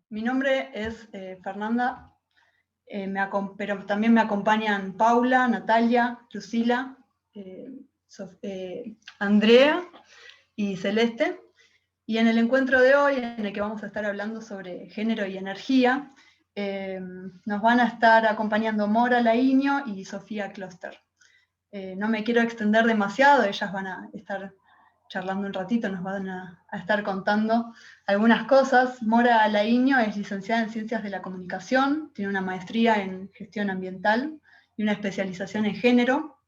Mi nombre es Fernanda, pero también me acompañan Paula, Natalia, Lucila, Andrea y Celeste. Y en el encuentro de hoy, en el que vamos a estar hablando sobre género y energía, nos van a estar acompañando Mora Laíño y Sofía Kloster. No me quiero extender demasiado, ellas van a estar charlando un ratito, nos van a estar contando algunas cosas. Mora Laíño es licenciada en Ciencias de la Comunicación, tiene una maestría en Gestión Ambiental y una especialización en Género.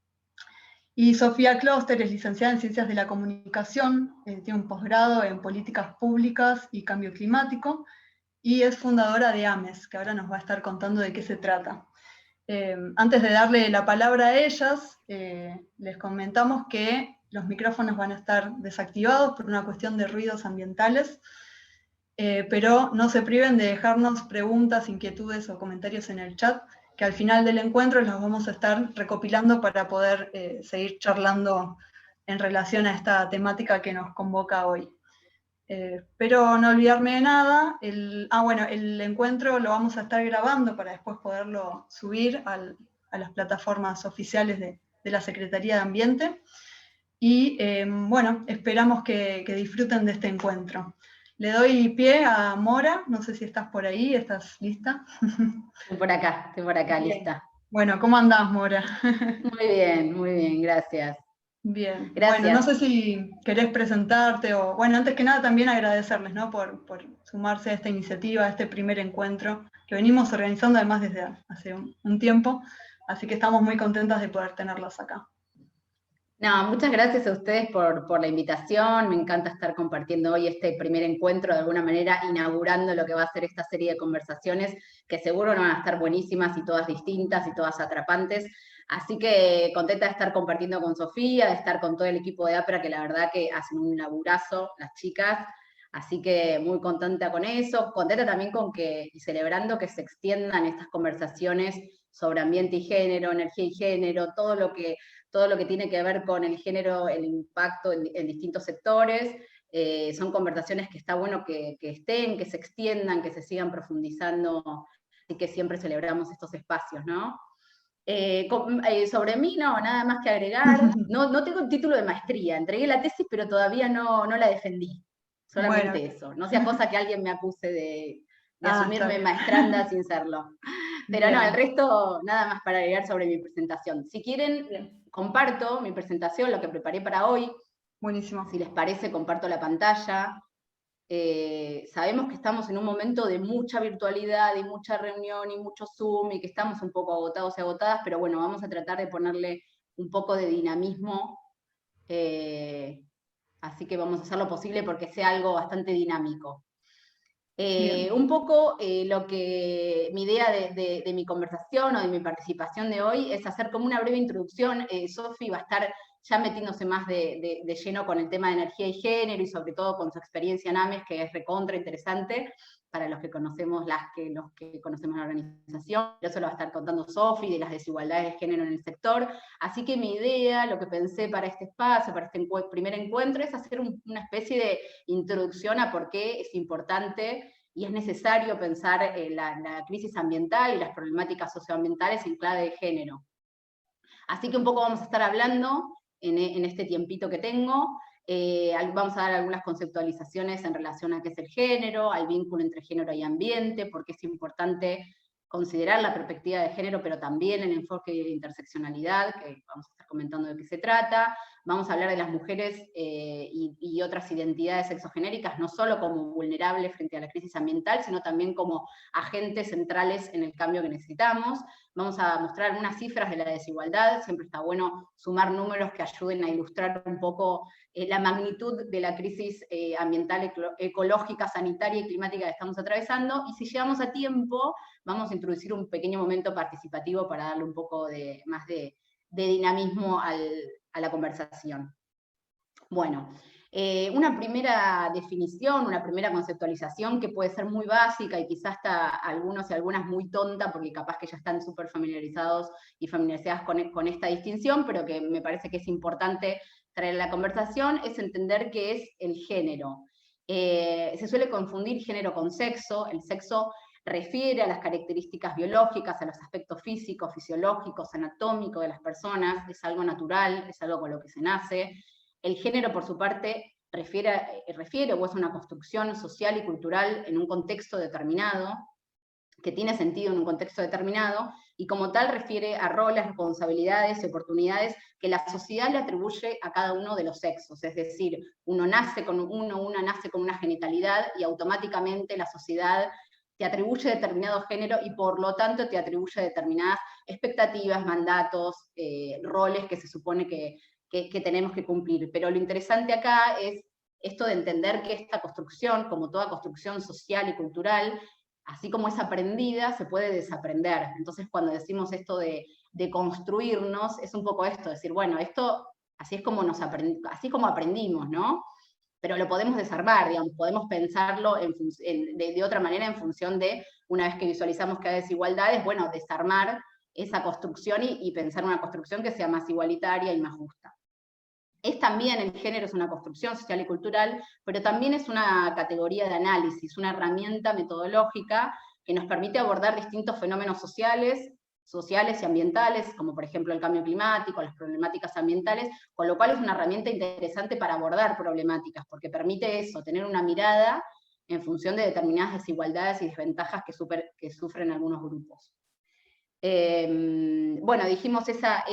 Y Sofía Kloster es licenciada en Ciencias de la Comunicación, tiene un posgrado en Políticas Públicas y Cambio Climático, y es fundadora de AMES, que ahora nos va a estar contando de qué se trata. Antes de darle la palabra a ellas, les comentamos que los micrófonos van a estar desactivados por una cuestión de ruidos ambientales, pero no se priven de dejarnos preguntas, inquietudes o comentarios en el chat, que al final del encuentro los vamos a estar recopilando para poder seguir charlando en relación a esta temática que nos convoca hoy. Pero no olvidarme de nada, el encuentro lo vamos a estar grabando para después poderlo subir a las plataformas oficiales de la Secretaría de Ambiente. Y bueno, esperamos que disfruten de este encuentro. Le doy pie a Mora, no sé si estás por ahí, ¿estás lista? Estoy por acá, bien. Lista. Bueno, ¿cómo andás, Mora? Muy bien, gracias. Bien, gracias. Bueno, no sé si querés presentarte o, bueno, antes que nada también agradecerles, ¿no? por sumarse a esta iniciativa, a este primer encuentro que venimos organizando además desde hace un tiempo, así que estamos muy contentas de poder tenerlos acá. No, muchas gracias a ustedes por la invitación, me encanta estar compartiendo hoy este primer encuentro, de alguna manera inaugurando lo que va a ser esta serie de conversaciones, que seguro van a estar buenísimas y todas distintas y todas atrapantes. Así que contenta de estar compartiendo con Sofía, de estar con todo el equipo de APRA, que la verdad que hacen un laburazo las chicas, así que muy contenta con eso, contenta también y celebrando que se extiendan estas conversaciones sobre ambiente y género, energía y género, todo lo que tiene que ver con el género, el impacto en distintos sectores. Son conversaciones que está bueno que estén, que se extiendan, que se sigan profundizando, así que siempre celebramos estos espacios, ¿no? Sobre mí, no, nada más que agregar. No tengo un título de maestría, entregué la tesis, pero todavía no la defendí. Solamente eso. No sea cosa que alguien me acuse de asumirme maestranda sin serlo. Pero no, el resto, nada más para agregar sobre mi presentación. Si quieren, comparto mi presentación, lo que preparé para hoy. Buenísimo. Si les parece, comparto la pantalla. Sabemos que estamos en un momento de mucha virtualidad y mucha reunión y mucho Zoom y que estamos un poco agotados y agotadas, pero bueno, vamos a tratar de ponerle un poco de dinamismo, así que vamos a hacer lo posible porque sea algo bastante dinámico. Un poco mi idea de mi conversación o de mi participación de hoy es hacer como una breve introducción. Sofi va a estar ya metiéndose más de lleno con el tema de energía y género y sobre todo con su experiencia en AMES, que es recontra interesante para los que conocemos los que conocemos la organización. Eso lo va a estar contando Sofi, de las desigualdades de género en el sector. Así que mi idea, lo que pensé para este espacio, para este primer encuentro, es hacer una especie de introducción a por qué es importante y es necesario pensar la crisis ambiental y las problemáticas socioambientales en clave de género. Así que un poco vamos a estar hablando en este tiempito que tengo. Vamos a dar algunas conceptualizaciones en relación a qué es el género, al vínculo entre género y ambiente, porque es importante considerar la perspectiva de género, pero también el enfoque de interseccionalidad, que vamos a estar comentando de qué se trata. Vamos a hablar de las mujeres y otras identidades sexogenéricas, no solo como vulnerables frente a la crisis ambiental, sino también como agentes centrales en el cambio que necesitamos. Vamos a mostrar algunas cifras de la desigualdad, siempre está bueno sumar números que ayuden a ilustrar un poco la magnitud de la crisis ambiental, ecológica, sanitaria y climática que estamos atravesando, y si llegamos a tiempo, vamos a introducir un pequeño momento participativo para darle un poco más de dinamismo a la conversación. Bueno, una primera definición, una primera conceptualización que puede ser muy básica y quizás hasta algunos y algunas muy tonta, porque capaz que ya están súper familiarizados y familiarizadas con esta distinción, pero que me parece que es importante traer a la conversación, es entender qué es el género. Se suele confundir género con sexo. El sexo refiere a las características biológicas, a los aspectos físicos, fisiológicos, anatómicos de las personas, es algo natural, es algo con lo que se nace. El género, por su parte, refiere o es una construcción social y cultural en un contexto determinado, que tiene sentido en un contexto determinado, y como tal refiere a roles, responsabilidades y oportunidades que la sociedad le atribuye a cada uno de los sexos. Es decir, una nace con una genitalidad y automáticamente la sociedad te atribuye determinado género y por lo tanto te atribuye determinadas expectativas, mandatos, roles que se supone que tenemos que cumplir. Pero lo interesante acá es esto de entender que esta construcción, como toda construcción social y cultural, así como es aprendida, se puede desaprender. Entonces, cuando decimos esto de construirnos, es un poco esto, decir, bueno, esto así es como, así como aprendimos, ¿no? Pero lo podemos desarmar, digamos, podemos pensarlo de otra manera en función de, una vez que visualizamos que hay desigualdades, bueno, desarmar esa construcción y pensar una construcción que sea más igualitaria y más justa. También el género es una construcción social y cultural, pero también es una categoría de análisis, una herramienta metodológica que nos permite abordar distintos fenómenos sociales y ambientales, como por ejemplo el cambio climático, las problemáticas ambientales, con lo cual es una herramienta interesante para abordar problemáticas, porque permite eso, tener una mirada en función de determinadas desigualdades y desventajas que sufren algunos grupos. Bueno, dijimos esa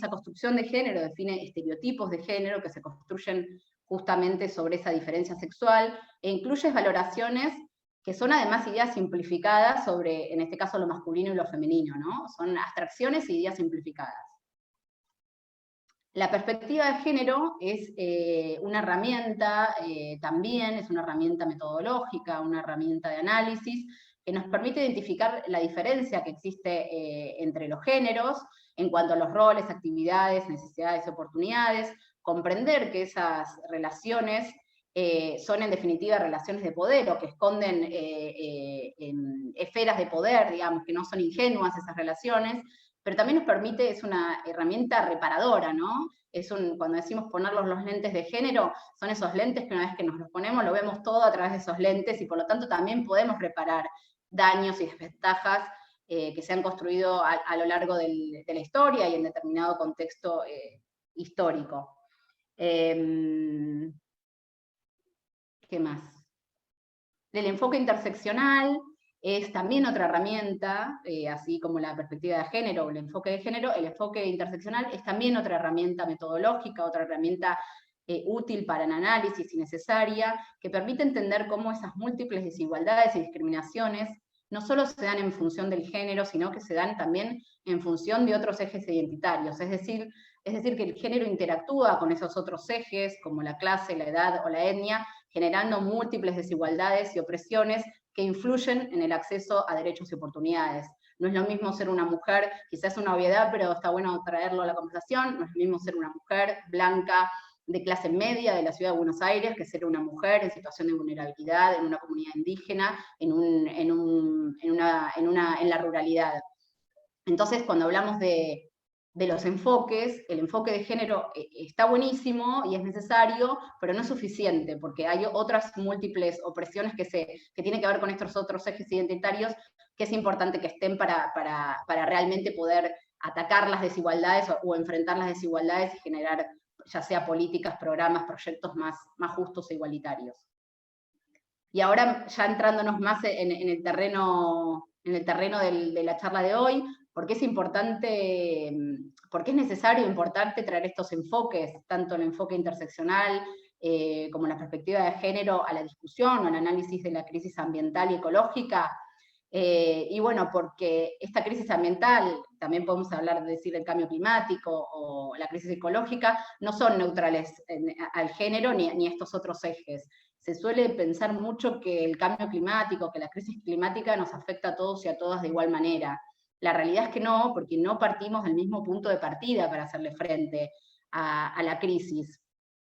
construcción de género define estereotipos de género que se construyen justamente sobre esa diferencia sexual, e incluye valoraciones que son además ideas simplificadas sobre, en este caso, lo masculino y lo femenino, ¿no? Son abstracciones y ideas simplificadas. La perspectiva de género es una herramienta, también es una herramienta metodológica, una herramienta de análisis, que nos permite identificar la diferencia que existe entre los géneros, en cuanto a los roles, actividades, necesidades y oportunidades, comprender que esas relaciones son en definitiva relaciones de poder, o que esconden esferas de poder, digamos, que no son ingenuas esas relaciones, pero también nos permite, es una herramienta reparadora, ¿no? Cuando decimos ponerlos los lentes de género, son esos lentes que una vez que nos los ponemos, lo vemos todo a través de esos lentes, y por lo tanto también podemos reparar daños y desventajas que se han construido a lo largo de la historia y en determinado contexto histórico. ¿Qué más? El enfoque interseccional es también otra herramienta, así como la perspectiva de género o el enfoque de género. El enfoque interseccional es también otra herramienta metodológica, otra herramienta útil para el análisis y necesaria, que permite entender cómo esas múltiples desigualdades y discriminaciones no solo se dan en función del género, sino que se dan también en función de otros ejes identitarios. Es decir, que el género interactúa con esos otros ejes, como la clase, la edad o la etnia, generando múltiples desigualdades y opresiones que influyen en el acceso a derechos y oportunidades. No es lo mismo ser una mujer, quizás es una obviedad, pero está bueno traerlo a la conversación, no es lo mismo ser una mujer blanca, de clase media de la ciudad de Buenos Aires, que ser una mujer en situación de vulnerabilidad, en una comunidad indígena, en la ruralidad. Entonces, cuando hablamos de los enfoques, el enfoque de género está buenísimo y es necesario, pero no es suficiente, porque hay otras múltiples opresiones que tienen que ver con estos otros ejes identitarios, que es importante que estén para realmente poder atacar las desigualdades o enfrentar las desigualdades y generar, ya sea políticas, programas, proyectos más justos e igualitarios. Y ahora, ya entrándonos más en el terreno de la charla de hoy, porque es importante, porque es necesario, importante traer estos enfoques, tanto el enfoque interseccional como la perspectiva de género a la discusión o al análisis de la crisis ambiental y ecológica. Y bueno, porque esta crisis ambiental, también podemos hablar de decir el cambio climático o la crisis ecológica, no son neutrales al género ni a estos otros ejes. Se suele pensar mucho que el cambio climático, que la crisis climática nos afecta a todos y a todas de igual manera. La realidad es que no, porque no partimos del mismo punto de partida para hacerle frente a la crisis.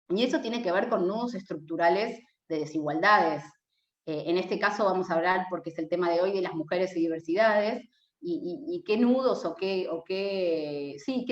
Y eso tiene que ver con nudos estructurales de desigualdades. En este caso vamos a hablar, porque es el tema de hoy, de las mujeres y diversidades, y qué nudos o qué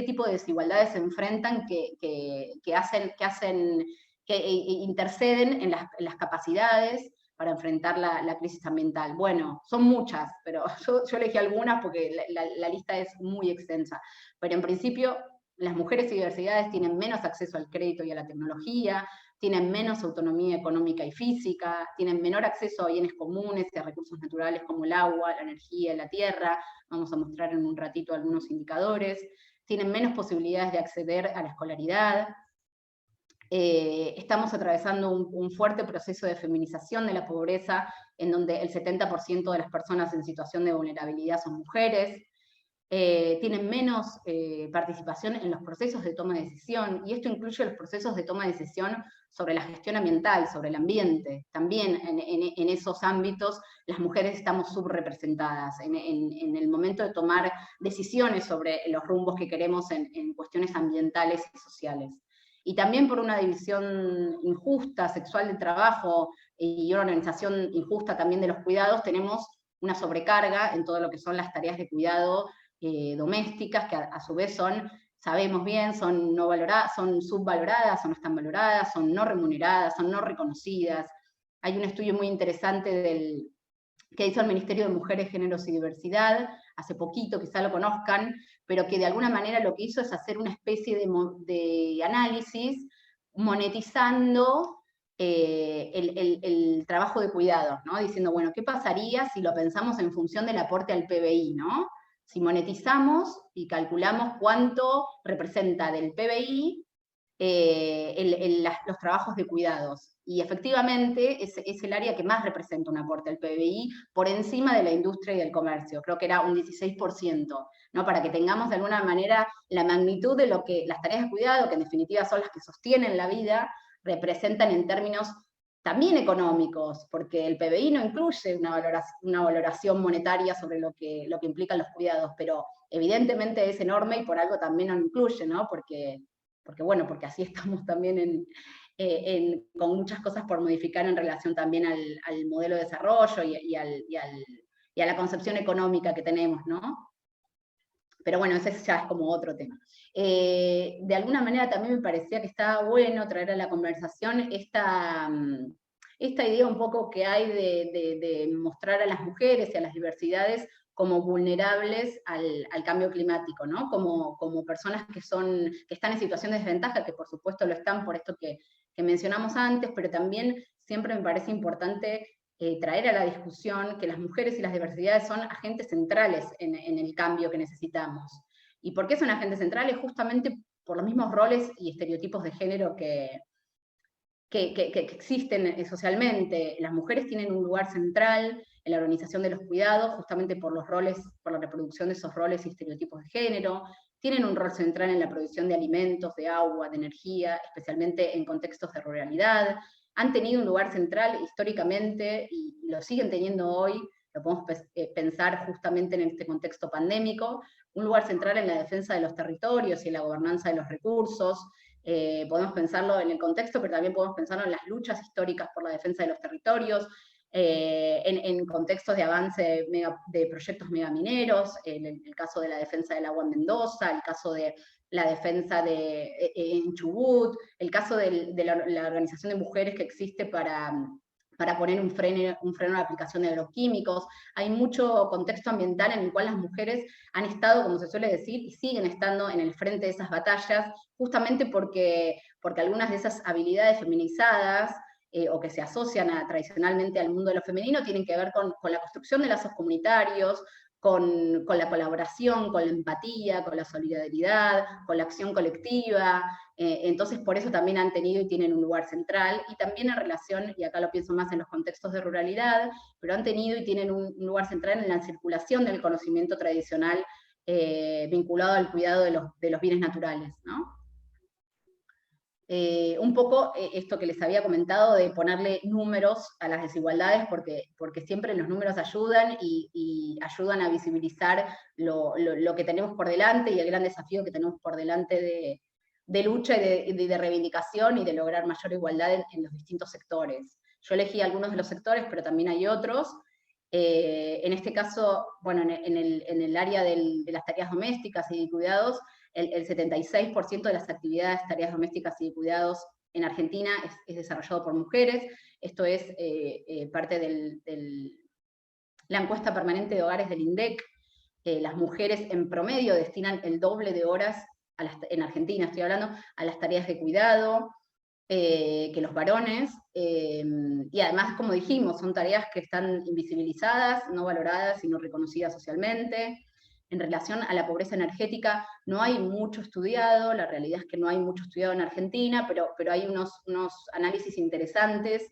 tipo de desigualdades se enfrentan que hacen que interceden en las capacidades para enfrentar la crisis ambiental. Bueno, son muchas, pero yo elegí algunas porque la lista es muy extensa. Pero en principio, las mujeres y diversidades tienen menos acceso al crédito y a la tecnología, tienen menos autonomía económica y física, tienen menor acceso a bienes comunes y a recursos naturales como el agua, la energía, la tierra. Vamos a mostrar en un ratito algunos indicadores. Tienen menos posibilidades de acceder a la escolaridad. Estamos atravesando un fuerte proceso de feminización de la pobreza, en donde el 70% de las personas en situación de vulnerabilidad son mujeres. Tienen menos participación en los procesos de toma de decisión, y esto incluye los procesos de toma de decisión sobre la gestión ambiental, sobre el ambiente. También en esos ámbitos las mujeres estamos subrepresentadas en el momento de tomar decisiones sobre los rumbos que queremos en cuestiones ambientales y sociales. Y también por una división injusta, sexual del trabajo, y una organización injusta también de los cuidados, tenemos una sobrecarga en todo lo que son las tareas de cuidado domésticas, que a su vez son, sabemos bien, son no valoradas, son subvaloradas o no están valoradas, son no remuneradas, son no reconocidas. Hay un estudio muy interesante que hizo el Ministerio de Mujeres, Géneros y Diversidad, hace poquito, quizá lo conozcan, pero que de alguna manera lo que hizo es hacer una especie de análisis monetizando el trabajo de cuidados, ¿no? Diciendo, bueno, ¿qué pasaría si lo pensamos en función del aporte al PBI, ¿no? Si monetizamos y calculamos cuánto representa del PBI los trabajos de cuidados. Y efectivamente es el área que más representa un aporte al PBI, por encima de la industria y del comercio. Creo que era un 16%, ¿no? Para que tengamos de alguna manera la magnitud de lo que las tareas de cuidado, que en definitiva son las que sostienen la vida, representan en términos también económicos, porque el PBI no incluye una valoración monetaria sobre lo que implican los cuidados, pero evidentemente es enorme y por algo también no lo incluye, ¿no? Porque así estamos también con muchas cosas por modificar en relación también al modelo de desarrollo y a la concepción económica que tenemos, ¿no? Pero bueno, ese ya es como otro tema. De alguna manera también me parecía que estaba bueno traer a la conversación esta idea un poco que hay de mostrar a las mujeres y a las diversidades como vulnerables al cambio climático, ¿no? Como personas que están en situación de desventaja, que por supuesto lo están por esto que mencionamos antes, pero también siempre me parece importante traer a la discusión que las mujeres y las diversidades son agentes centrales en el cambio que necesitamos. ¿Y por qué son agentes centrales? Justamente por los mismos roles y estereotipos de género que existen socialmente. Las mujeres tienen un lugar central en la organización de los cuidados, justamente por los roles, por la reproducción de esos roles y estereotipos de género. Tienen un rol central en la producción de alimentos, de agua, de energía, especialmente en contextos de ruralidad. Han tenido un lugar central históricamente y lo siguen teniendo hoy, lo podemos pensar justamente en este contexto pandémico, un lugar central en la defensa de los territorios y en la gobernanza de los recursos. Podemos pensarlo en el contexto, pero también podemos pensarlo en las luchas históricas por la defensa de los territorios, en contextos de avance de proyectos megamineros, en el caso de la defensa del agua en Mendoza, el caso de la defensa en Chubut, el caso de la organización de mujeres que existe para poner un freno a la aplicación de agroquímicos. Hay mucho contexto ambiental en el cual las mujeres han estado, como se suele decir, y siguen estando en el frente de esas batallas, justamente porque algunas de esas habilidades feminizadas, o que se asocian tradicionalmente al mundo de lo femenino, tienen que ver con la construcción de lazos comunitarios, con la colaboración, con la empatía, con la solidaridad, con la acción colectiva. Entonces por eso también han tenido y tienen un lugar central, y también en relación, y acá lo pienso más en los contextos de ruralidad, pero han tenido y tienen un lugar central en la circulación del conocimiento tradicional vinculado al cuidado de los bienes naturales, ¿no? Un poco esto que les había comentado de ponerle números a las desigualdades, porque siempre los números ayudan y ayudan a visibilizar lo que tenemos por delante y el gran desafío que tenemos por delante de lucha y de reivindicación y de lograr mayor igualdad en los distintos sectores. Yo elegí algunos de los sectores, pero también hay otros. En este caso, bueno, en el área de las tareas domésticas y de cuidados, el 76% de las actividades, tareas domésticas y de cuidados en Argentina es desarrollado por mujeres. Esto es parte de la encuesta permanente de hogares del INDEC. Las mujeres en promedio destinan el doble de horas, en Argentina estoy hablando, a las tareas de cuidado, que los varones, y además, como dijimos, son tareas que están invisibilizadas, no valoradas y no reconocidas socialmente. En relación a la pobreza energética, no hay mucho estudiado, la realidad es que no hay mucho estudiado en Argentina, pero hay unos análisis interesantes.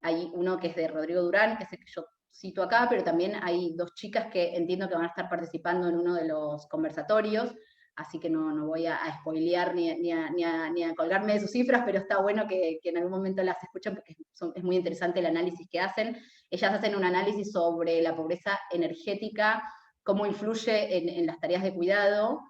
Hay uno que es de Rodrigo Durán, que es el que yo cito acá, pero también hay 2 chicas que entiendo que van a estar participando en uno de los conversatorios, así que no voy a spoilear ni a colgarme de sus cifras, pero está bueno que en algún momento las escuchen, porque es muy interesante el análisis que hacen. Ellas hacen un análisis sobre la pobreza energética, cómo influye en las tareas de cuidado,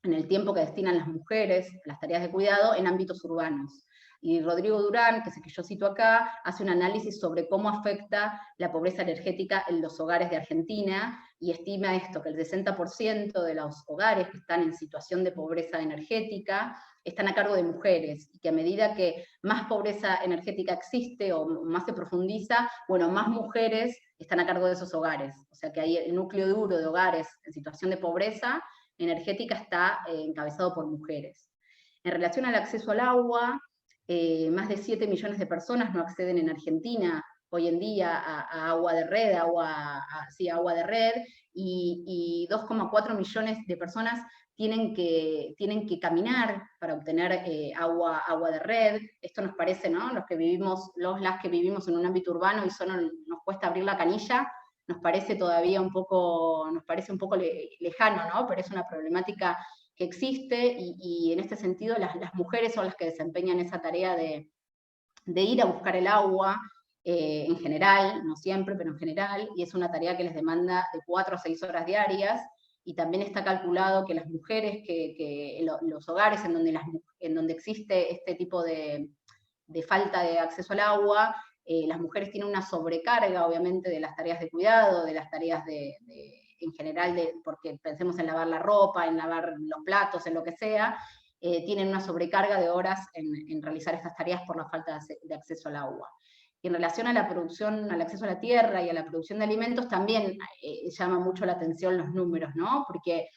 en el tiempo que destinan las mujeres a las tareas de cuidado en ámbitos urbanos. Y Rodrigo Durán, que es el que yo cito acá, hace un análisis sobre cómo afecta la pobreza energética en los hogares de Argentina, y estima esto, que el 60% de los hogares que están en situación de pobreza energética están a cargo de mujeres, y que a medida que más pobreza energética existe o más se profundiza, bueno, más mujeres están a cargo de esos hogares. O sea que ahí el núcleo duro de hogares en situación de pobreza energética está encabezado por mujeres. En relación al acceso al agua, más de 7 millones de personas no acceden en Argentina hoy en día a agua de red, agua de red, y 2,4 millones de personas tienen que caminar para obtener agua de red. Esto nos parece, ¿no? Las que vivimos en un ámbito urbano y solo nos cuesta abrir la canilla, nos parece todavía un poco lejano, ¿no? Pero es una problemática que existe, y en este sentido las mujeres son las que desempeñan esa tarea de ir a buscar el agua, en general, no siempre, pero en general, y es una tarea que les demanda de 4 a 6 horas diarias, y también está calculado que las mujeres en los hogares en donde existe este tipo de falta de acceso al agua, las mujeres tienen una sobrecarga, obviamente, de las tareas de cuidado, de las tareas en general, porque pensemos en lavar la ropa, en lavar los platos, en lo que sea, tienen una sobrecarga de horas en realizar estas tareas por la falta de acceso al agua. Y en relación a la producción, al acceso a la tierra y a la producción de alimentos, también llama mucho la atención los números, ¿no? Porque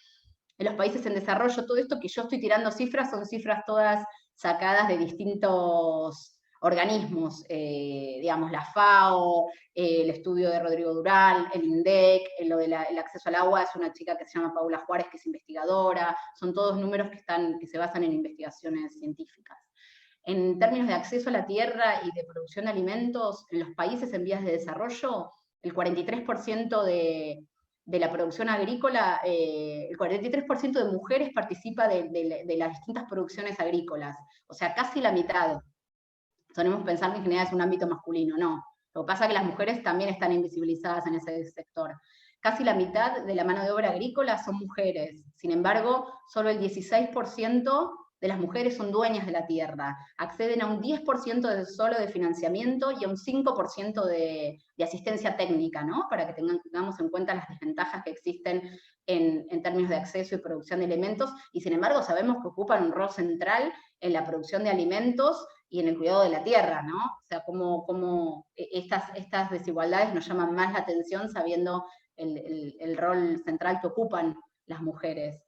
en los países en desarrollo, todo esto que yo estoy tirando cifras, son cifras todas sacadas de distintos organismos, digamos, la FAO, el estudio de Rodrigo Durán, el INDEC, lo del acceso al agua, es una chica que se llama Paula Juárez, que es investigadora, son todos números que se basan en investigaciones científicas. En términos de acceso a la tierra y de producción de alimentos, en los países en vías de desarrollo, el 43% de la producción agrícola, el 43% de mujeres participa de las distintas producciones agrícolas, o sea, casi la mitad. Solemos pensar que en general es un ámbito masculino, no. Lo que pasa es que las mujeres también están invisibilizadas en ese sector. Casi la mitad de la mano de obra agrícola son mujeres, sin embargo, solo el 16% de las mujeres son dueñas de la tierra, acceden a un 10% solo de financiamiento y a un 5% de asistencia técnica, ¿no? Para que tengamos en cuenta las desventajas que existen en términos de acceso y producción de alimentos, y sin embargo sabemos que ocupan un rol central en la producción de alimentos y en el cuidado de la tierra, ¿no? O sea, cómo estas desigualdades nos llaman más la atención sabiendo el rol central que ocupan las mujeres.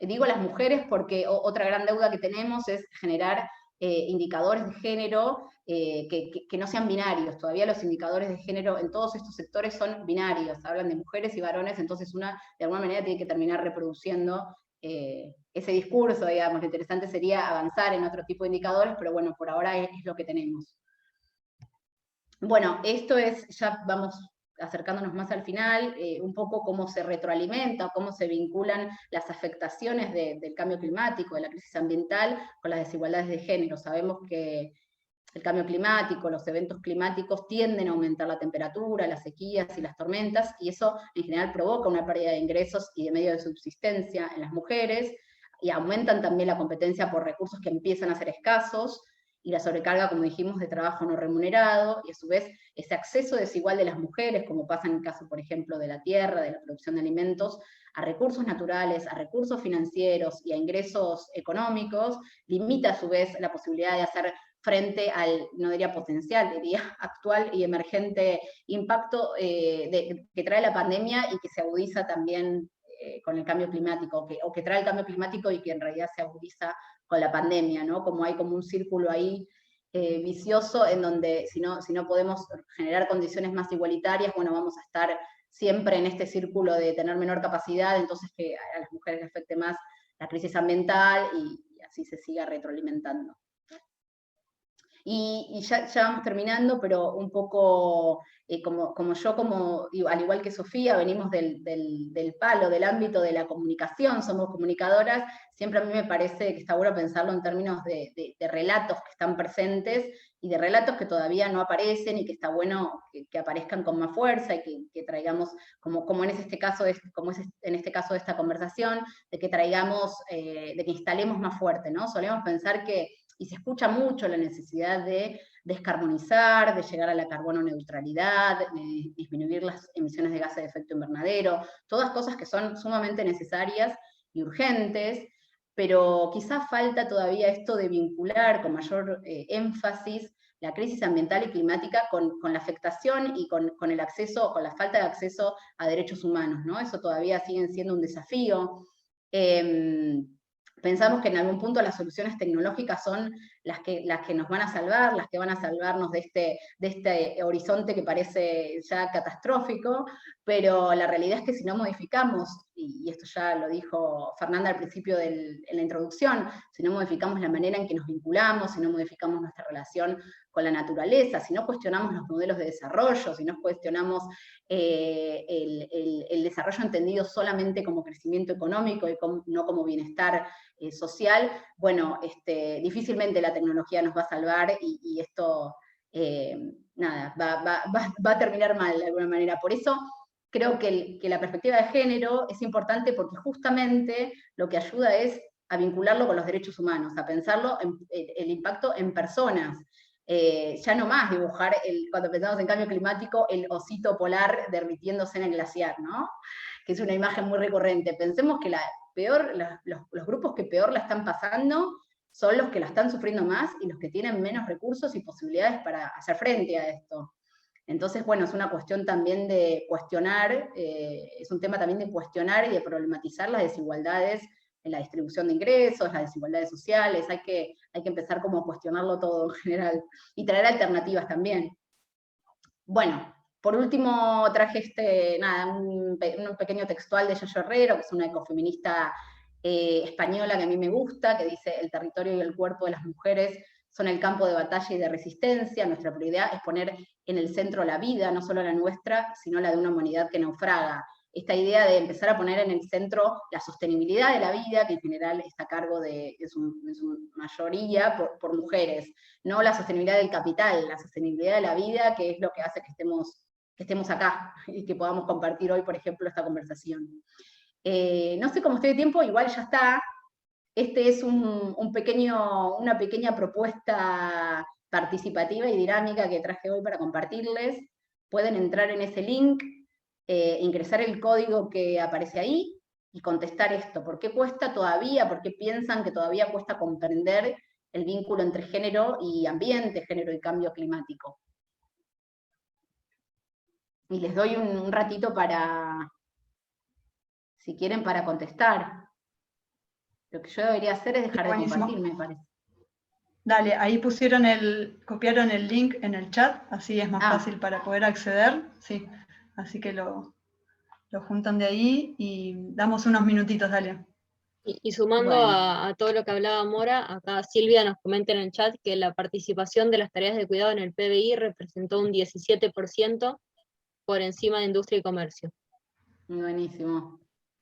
Digo las mujeres porque otra gran deuda que tenemos es generar indicadores de género que no sean binarios. Todavía los indicadores de género en todos estos sectores son binarios, hablan de mujeres y varones, entonces una de alguna manera tiene que terminar reproduciendo ese discurso, digamos. Lo interesante sería avanzar en otro tipo de indicadores, pero bueno, por ahora es lo que tenemos. Bueno, esto es, ya vamos acercándonos más al final, un poco cómo se retroalimenta, cómo se vinculan las afectaciones del cambio climático, de la crisis ambiental, con las desigualdades de género. Sabemos que el cambio climático, los eventos climáticos tienden a aumentar la temperatura, las sequías y las tormentas, y eso en general provoca una pérdida de ingresos y de medios de subsistencia en las mujeres, y aumentan también la competencia por recursos que empiezan a ser escasos, y la sobrecarga, como dijimos, de trabajo no remunerado, y a su vez ese acceso desigual de las mujeres, como pasa en el caso, por ejemplo, de la tierra, de la producción de alimentos, a recursos naturales, a recursos financieros y a ingresos económicos, limita a su vez la posibilidad de hacer frente al, no diría potencial, diría actual y emergente impacto que trae la pandemia y que se agudiza también con el cambio climático, o que trae el cambio climático y que en realidad se agudiza con la pandemia, ¿no? Como hay como un círculo ahí vicioso en donde si no podemos generar condiciones más igualitarias, bueno, vamos a estar siempre en este círculo de tener menor capacidad, entonces que a las mujeres les afecte más la crisis ambiental y así se siga retroalimentando. Y ya vamos terminando, pero un poco como yo, al igual que Sofía, venimos del palo, del ámbito de la comunicación, somos comunicadoras, siempre a mí me parece que está bueno pensarlo en términos de relatos que están presentes y de relatos que todavía no aparecen y que está bueno que aparezcan con más fuerza y que traigamos, como en este caso, como es en este caso de esta conversación, de que traigamos, de que instalemos más fuerte, ¿no? Solemos pensar y se escucha mucho la necesidad de descarbonizar, de llegar a la carbono neutralidad, de disminuir las emisiones de gases de efecto invernadero, todas cosas que son sumamente necesarias y urgentes, pero quizás falta todavía esto de vincular con mayor énfasis la crisis ambiental y climática con la afectación y con el acceso, con la falta de acceso a derechos humanos, ¿no? Eso todavía sigue siendo un desafío. Pensamos que en algún punto las soluciones tecnológicas son las que nos van a salvar, las que van a salvarnos de este horizonte que parece ya catastrófico, pero la realidad es que si no modificamos, y esto ya lo dijo Fernanda al principio en la introducción, si no modificamos la manera en que nos vinculamos, si no modificamos nuestra relación con la naturaleza, si no cuestionamos los modelos de desarrollo, si no cuestionamos el desarrollo entendido solamente como crecimiento económico y no como bienestar social, bueno, difícilmente la tecnología nos va a salvar y esto, nada, va a terminar mal de alguna manera. Por eso creo que la perspectiva de género es importante porque justamente lo que ayuda es a vincularlo con los derechos humanos, a pensarlo el impacto en personas. Ya no más dibujar, cuando pensamos en cambio climático, el osito polar derritiéndose en el glaciar, ¿no? Que es una imagen muy recurrente. Pensemos que los grupos que peor la están pasando son los que la están sufriendo más y los que tienen menos recursos y posibilidades para hacer frente a esto. Entonces, bueno, es una cuestión también de cuestionar, es un tema también de cuestionar y de problematizar las desigualdades en la distribución de ingresos, las desigualdades sociales, hay que empezar como a cuestionarlo todo en general, y traer alternativas también. Bueno, por último traje un pequeño textual de Yayo Herrero, que es una ecofeminista española que a mí me gusta, que dice: el territorio y el cuerpo de las mujeres son el campo de batalla y de resistencia, nuestra prioridad es poner en el centro la vida, no solo la nuestra, sino la de una humanidad que naufraga. Esta idea de empezar a poner en el centro la sostenibilidad de la vida, que en general está a cargo en su mayoría por mujeres, no la sostenibilidad del capital, la sostenibilidad de la vida, que es lo que hace que estemos acá y que podamos compartir hoy, por ejemplo, esta conversación. No sé cómo estoy de tiempo, igual ya está. Es una pequeña propuesta participativa y dinámica que traje hoy para compartirles. Pueden entrar en ese link, ingresar el código que aparece ahí y contestar esto. ¿Por qué cuesta todavía? ¿Por qué piensan que todavía cuesta comprender el vínculo entre género y ambiente, género y cambio climático? Y les doy un ratito si quieren, para contestar. Lo que yo debería hacer es dejar de compartir, me parece. Dale, ahí copiaron el link en el chat, así es más fácil para poder acceder. Sí, así que lo juntan de ahí y damos unos minutitos, dale. Y sumando a todo lo que hablaba Mora, acá Silvia nos comenta en el chat que la participación de las tareas de cuidado en el PBI representó un 17% por encima de industria y comercio. Buenísimo.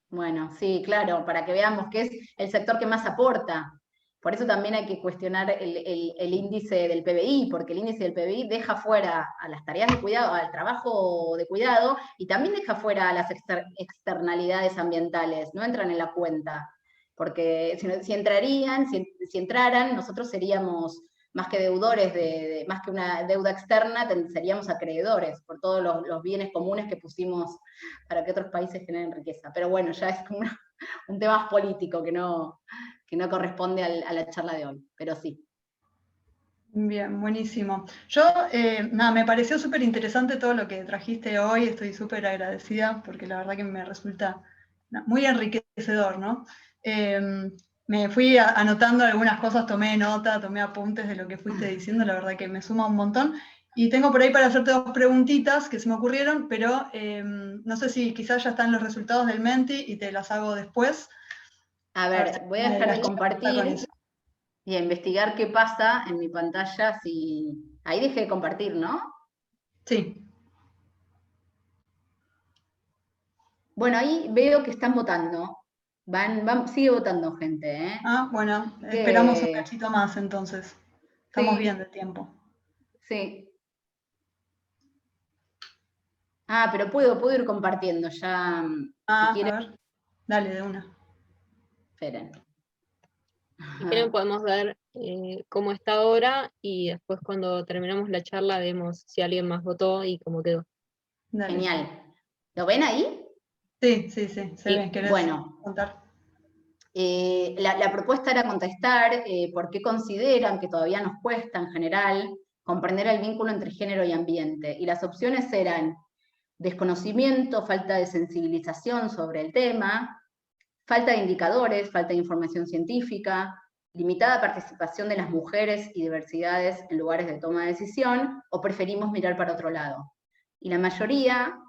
Bueno, sí, claro, para que veamos que es el sector que más aporta. Por eso también hay que cuestionar el índice del PBI, porque el índice del PBI deja fuera a las tareas de cuidado, al trabajo de cuidado, y también deja fuera a las externalidades ambientales, no entran en la cuenta. Porque si entraran, nosotros seríamos más que deudores, más que una deuda externa, seríamos acreedores por todos los bienes comunes que pusimos para que otros países generen riqueza. Pero bueno, ya es como un tema más político que no corresponde a la charla de hoy, pero sí. Bien, buenísimo. Yo, nada, me pareció súper interesante todo lo que trajiste hoy, estoy súper agradecida porque la verdad que me resulta muy enriquecedor, ¿no? Me fui anotando algunas cosas, tomé nota, tomé apuntes de lo que fuiste diciendo, la verdad que me suma un montón. Y tengo por ahí para hacerte dos preguntitas que se me ocurrieron, pero no sé si quizás ya están los resultados del Menti y te las hago después. A ver, voy a dejar de compartir y a investigar qué pasa en mi pantalla si... Ahí dejé de compartir, ¿no? Sí. Bueno, ahí veo que están votando. Sigue votando gente, ¿eh? Ah, bueno, esperamos un cachito más entonces. Estamos Sí, bien de tiempo. sí. Ah, pero puedo ir compartiendo ya. Ah, Si quieren. a ver, dale de una. Esperen. Si quieren podemos ver cómo está ahora y después cuando terminamos la charla vemos si alguien más votó y cómo quedó. Dale. Genial. ¿Lo ven ahí? Sí, se ve. ¿Querés bueno, contar? La propuesta era contestar por qué consideran que todavía nos cuesta en general comprender el vínculo entre género y ambiente. Y las opciones eran desconocimiento, falta de sensibilización sobre el tema, falta de indicadores, falta de información científica, limitada participación de las mujeres y diversidades en lugares de toma de decisión, o preferimos mirar para otro lado. Y la mayoría,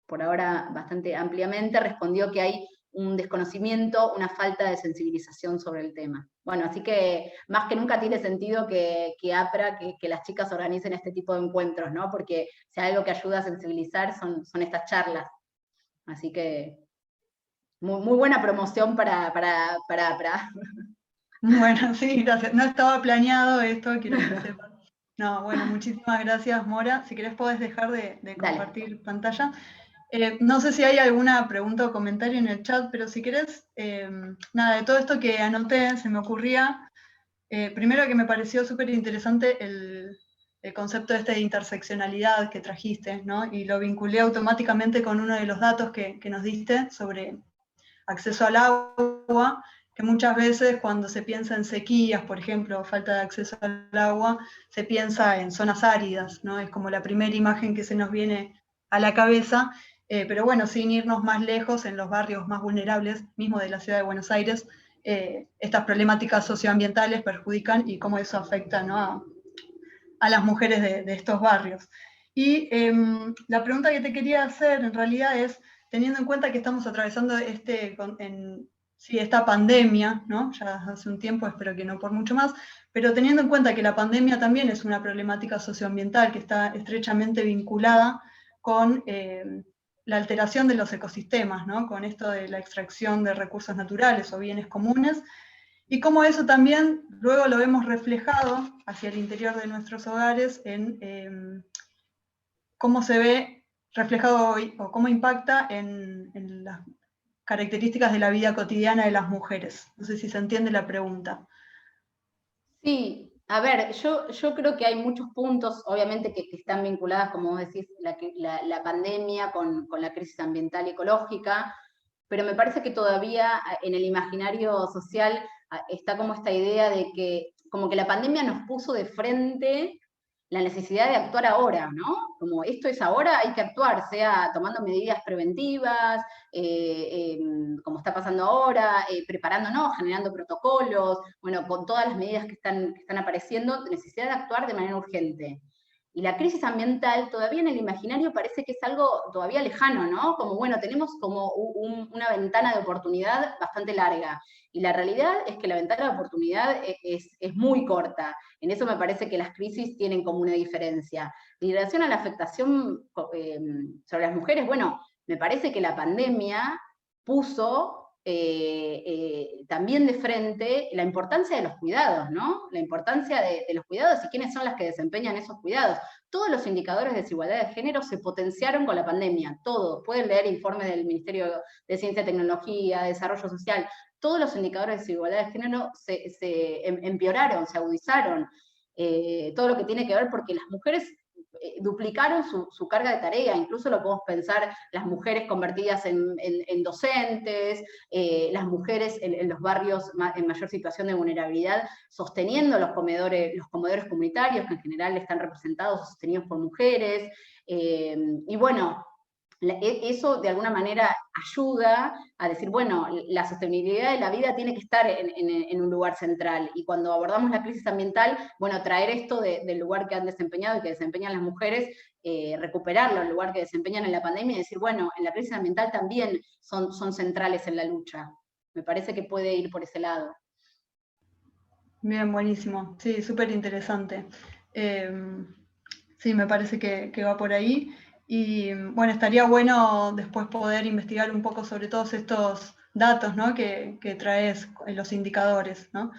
por ahora bastante ampliamente, respondió que hay un desconocimiento, una falta de sensibilización sobre el tema. Bueno, así que más que nunca tiene sentido que APRA, que las chicas organicen este tipo de encuentros, ¿no? Porque si hay algo que ayuda a sensibilizar son estas charlas. Así que muy buena promoción para APRA. Bueno, sí, gracias. No estaba planeado esto, quiero que sepan. No, bueno, muchísimas gracias, Mora. Si querés podés dejar de compartir pantalla. No sé si hay alguna pregunta o comentario en el chat, pero si querés, nada, de todo esto que anoté, se me ocurría, primero que me pareció súper interesante el concepto de interseccionalidad que trajiste, ¿no? Y lo vinculé automáticamente con uno de los datos que nos diste sobre acceso al agua, que muchas veces cuando se piensa en sequías, por ejemplo, falta de acceso al agua, se piensa en zonas áridas, ¿no? Es como la primera imagen que se nos viene a la cabeza, pero bueno, sin irnos más lejos, en los barrios más vulnerables, mismo de la ciudad de Buenos Aires, estas problemáticas socioambientales perjudican y cómo eso afecta, ¿no? a las mujeres de estos barrios. Y la pregunta que te quería hacer en realidad es, teniendo en cuenta que estamos atravesando esta pandemia, ¿no? Ya hace un tiempo, espero que no por mucho más, pero teniendo en cuenta que la pandemia también es una problemática socioambiental que está estrechamente vinculada con la alteración de los ecosistemas, ¿no? Con esto de la extracción de recursos naturales o bienes comunes, y cómo eso también luego lo vemos reflejado hacia el interior de nuestros hogares en cómo se ve reflejado hoy o cómo impacta en las características de la vida cotidiana de las mujeres. No sé si se entiende la pregunta. Sí, a ver, yo creo que hay muchos puntos, obviamente, que están vinculadas, como vos decís, la pandemia con la crisis ambiental y ecológica, pero me parece que todavía en el imaginario social está como esta idea de que como que la pandemia nos puso de frente la necesidad de actuar ahora, ¿no? Como esto es ahora, hay que actuar, sea tomando medidas preventivas, como está pasando ahora, preparándonos, generando protocolos, bueno, con todas las medidas que están apareciendo, necesidad de actuar de manera urgente. Y la crisis ambiental todavía en el imaginario parece que es algo todavía lejano, ¿no? Como, bueno, tenemos como una ventana de oportunidad bastante larga. Y la realidad es que la ventana de oportunidad es muy corta. En eso me parece que las crisis tienen como una diferencia. En relación a la afectación sobre las mujeres, bueno, me parece que la pandemia puso también de frente la importancia de los cuidados, ¿no? La importancia de los cuidados y quiénes son las que desempeñan esos cuidados. Todos los indicadores de desigualdad de género se potenciaron con la pandemia, todos. Pueden leer informes del Ministerio de Ciencia, Tecnología, Desarrollo Social. Todos los indicadores de desigualdad de género se empeoraron, se agudizaron. Todo lo que tiene que ver porque las mujeres duplicaron su carga de tarea, incluso lo podemos pensar las mujeres convertidas en docentes, las mujeres en los barrios en mayor situación de vulnerabilidad, sosteniendo los comedores comunitarios, que en general están representados o sostenidos por mujeres, y bueno, eso de alguna manera ayuda a decir, bueno, la sostenibilidad de la vida tiene que estar en un lugar central, y cuando abordamos la crisis ambiental, bueno, traer esto del lugar que han desempeñado y que desempeñan las mujeres, recuperarlo, el lugar que desempeñan en la pandemia, y decir, bueno, en la crisis ambiental también son centrales en la lucha. Me parece que puede ir por ese lado. Bien, buenísimo. Sí, súper interesante. Sí, me parece que va por ahí. Y bueno, estaría bueno después poder investigar un poco sobre todos estos datos, ¿no?, que traes, los indicadores, ¿no?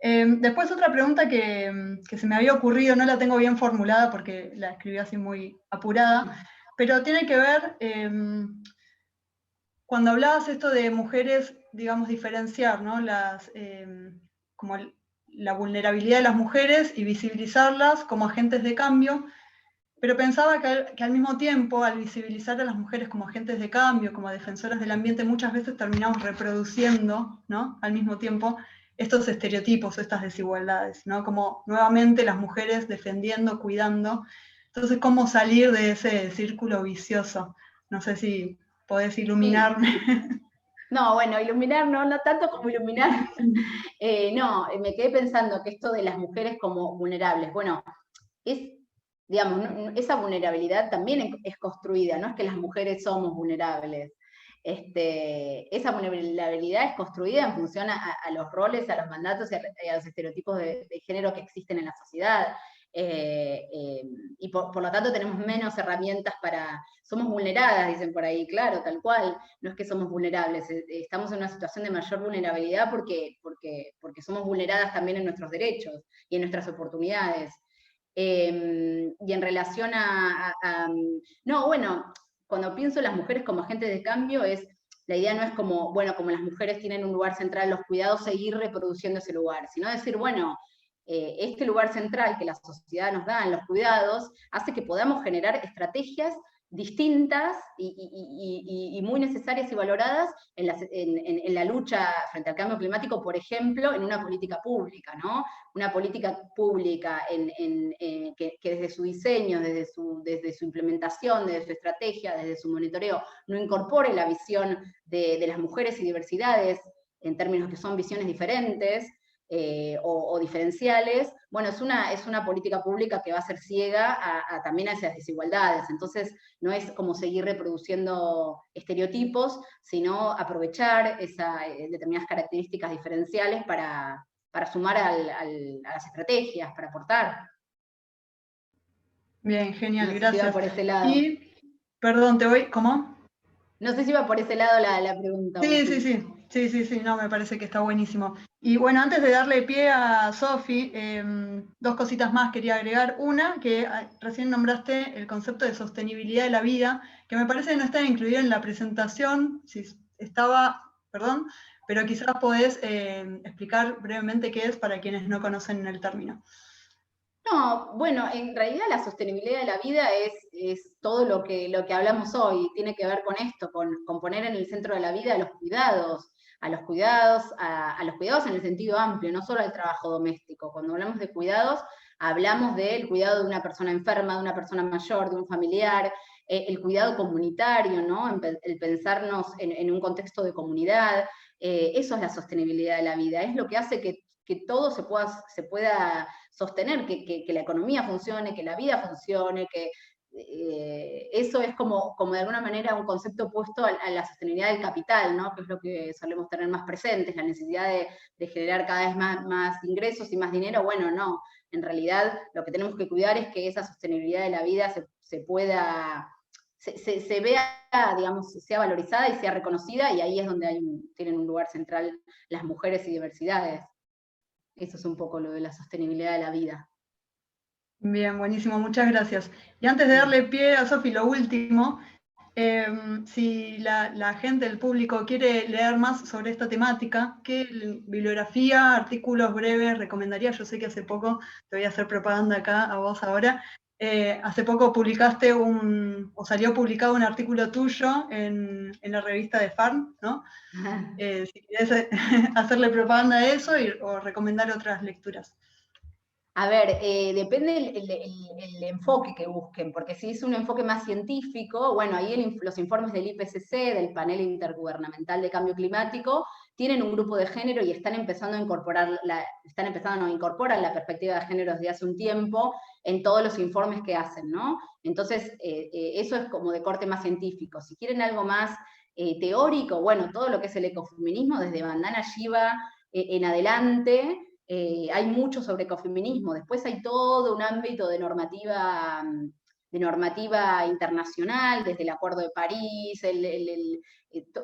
Después otra pregunta que se me había ocurrido, no la tengo bien formulada porque la escribí así muy apurada, pero tiene que ver, cuando hablabas esto de mujeres, digamos, diferenciar, ¿no?, como la vulnerabilidad de las mujeres y visibilizarlas como agentes de cambio, pero pensaba que al mismo tiempo, al visibilizar a las mujeres como agentes de cambio, como defensoras del ambiente, muchas veces terminamos reproduciendo, ¿no?, al mismo tiempo estos estereotipos, estas desigualdades, ¿no?, como nuevamente las mujeres defendiendo, cuidando. Entonces, ¿cómo salir de ese círculo vicioso? No sé si podés iluminarme. Sí. No, bueno, iluminar no tanto como iluminar. No, me quedé pensando que esto de las mujeres como vulnerables, bueno, digamos, esa vulnerabilidad también es construida, no es que las mujeres somos vulnerables. Esa vulnerabilidad es construida en función a los roles, a los mandatos y a los estereotipos de género que existen en la sociedad. Y por lo tanto tenemos menos herramientas somos vulneradas, dicen por ahí, claro, tal cual, no es que somos vulnerables, estamos en una situación de mayor vulnerabilidad porque somos vulneradas también en nuestros derechos y en nuestras oportunidades. Y en relación no, bueno, cuando pienso en las mujeres como agentes de cambio, la idea no es como, bueno, como las mujeres tienen un lugar central en los cuidados, seguir reproduciendo ese lugar, sino decir, bueno, este lugar central que la sociedad nos da en los cuidados hace que podamos generar estrategias distintas y muy necesarias y valoradas en la lucha frente al cambio climático, por ejemplo, en una política pública, ¿no? Una política pública que desde su diseño, desde su implementación, desde su estrategia, desde su monitoreo, no incorpore la visión de las mujeres y diversidades, en términos que son visiones diferentes, o diferenciales, bueno, es una política pública que va a ser ciega también a esas desigualdades. Entonces, no es como seguir reproduciendo estereotipos, sino aprovechar determinadas características diferenciales para sumar a las estrategias, para aportar. Bien, genial, no sé gracias. Si va por ese lado. Y, perdón, ¿cómo? No sé si va por ese lado la pregunta. Sí, no, me parece que está buenísimo. Y bueno, antes de darle pie a Sofi, dos cositas más quería agregar. Una, que recién nombraste el concepto de sostenibilidad de la vida, que me parece que no está incluido en la presentación, si estaba, perdón, pero quizás podés explicar brevemente qué es para quienes no conocen el término. No, bueno, en realidad la sostenibilidad de la vida es todo lo que hablamos hoy, tiene que ver con esto, con poner en el centro de la vida a los cuidados en el sentido amplio, no solo al trabajo doméstico. Cuando hablamos de cuidados, hablamos del cuidado de una persona enferma, de una persona mayor, de un familiar, el cuidado comunitario, ¿no? El pensarnos en un contexto de comunidad, eso es la sostenibilidad de la vida, es lo que hace que todo se pueda sostener, que la economía funcione, que la vida funcione, que eso es como de alguna manera un concepto opuesto a la sostenibilidad del capital, ¿no? Que es lo que solemos tener más presentes, la necesidad de generar cada vez más ingresos y más dinero. Bueno, no, en realidad lo que tenemos que cuidar es que esa sostenibilidad de la vida se vea, digamos, sea valorizada y sea reconocida, y ahí es donde tienen un lugar central las mujeres y diversidades. Eso es un poco lo de la sostenibilidad de la vida. Bien, buenísimo, muchas gracias. Y antes de darle pie a Sofi, lo último, si la gente, el público, quiere leer más sobre esta temática, ¿qué bibliografía, artículos breves recomendaría? Yo sé que hace poco te voy a hacer propaganda acá a vos ahora. hace poco salió publicado un artículo tuyo en la revista de Farm, ¿no? Si querés hacerle propaganda a eso o recomendar otras lecturas. A ver, depende el enfoque que busquen, porque si es un enfoque más científico, bueno, ahí los informes del IPCC, del Panel Intergubernamental de Cambio Climático, tienen un grupo de género y están empezando a incorporar incorporan la perspectiva de género desde hace un tiempo en todos los informes que hacen, ¿no? Entonces, eso es como de corte más científico. Si quieren algo más teórico, bueno, todo lo que es el ecofeminismo, desde Vandana Shiva en adelante, hay mucho sobre ecofeminismo. Después hay todo un ámbito de normativa internacional, desde el Acuerdo de París,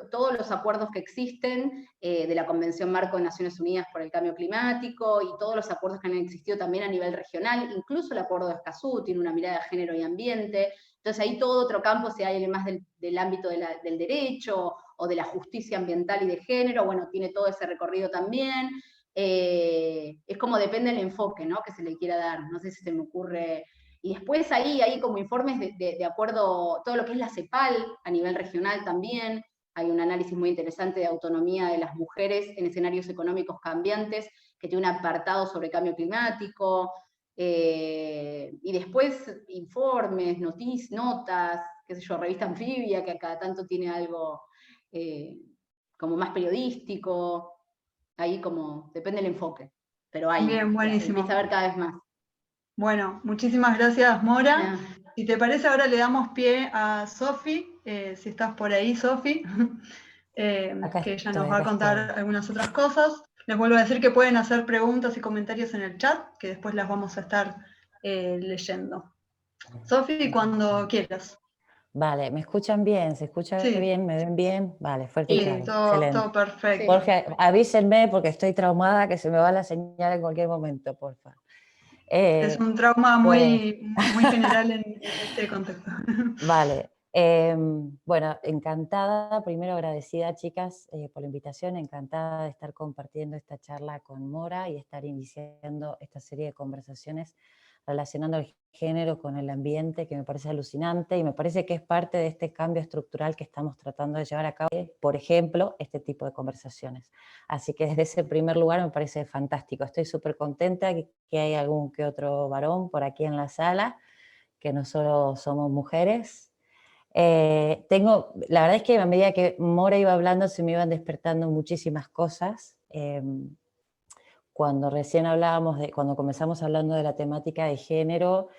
todos los acuerdos que existen de la Convención Marco de Naciones Unidas por el Cambio Climático y todos los acuerdos que han existido también a nivel regional, incluso el Acuerdo de Escazú tiene una mirada de género y ambiente. Entonces hay todo otro campo, si hay más del ámbito del derecho o de la justicia ambiental y de género, bueno, tiene todo ese recorrido también. Es como depende del enfoque, ¿no?, que se le quiera dar. No sé si se me ocurre. Y después ahí hay como informes de acuerdo, todo lo que es la CEPAL a nivel regional también. Hay un análisis muy interesante de autonomía de las mujeres en escenarios económicos cambiantes, que tiene un apartado sobre cambio climático. Y después informes, notas, qué sé yo, revista Anfibia, que a cada tanto tiene algo como más periodístico. Ahí como depende del enfoque, pero hay, Bien, buenísimo. empieza a haber cada vez más. Bueno, muchísimas gracias, Mora. Si te parece, ahora le damos pie a Sofi, si estás por ahí, Sofi, que ella nos va a contar algunas otras cosas. Les vuelvo a decir que pueden hacer preguntas y comentarios en el chat, que después las vamos a estar leyendo. Sofi, cuando quieras. Vale, ¿me escuchan bien? ¿Se escucha bien? ¿Me ven bien? Vale, fuerte y claro. Todo perfecto. Jorge, avísenme porque estoy traumada que se me va la señal en cualquier momento, porfa. Es un trauma muy general en este contexto. Vale. Bueno, encantada, primero agradecida, chicas, por la invitación, encantada de estar compartiendo esta charla con Mora y estar iniciando esta serie de conversaciones relacionando el género con el ambiente, que me parece alucinante y me parece que es parte de este cambio estructural que estamos tratando de llevar a cabo, por ejemplo, este tipo de conversaciones. Así que desde ese primer lugar me parece fantástico. Estoy súper contenta que hay algún que otro varón por aquí en la sala, que no solo somos mujeres. La verdad es que a medida que Mora iba hablando se me iban despertando muchísimas cosas. Cuando comenzamos hablando de la temática de género,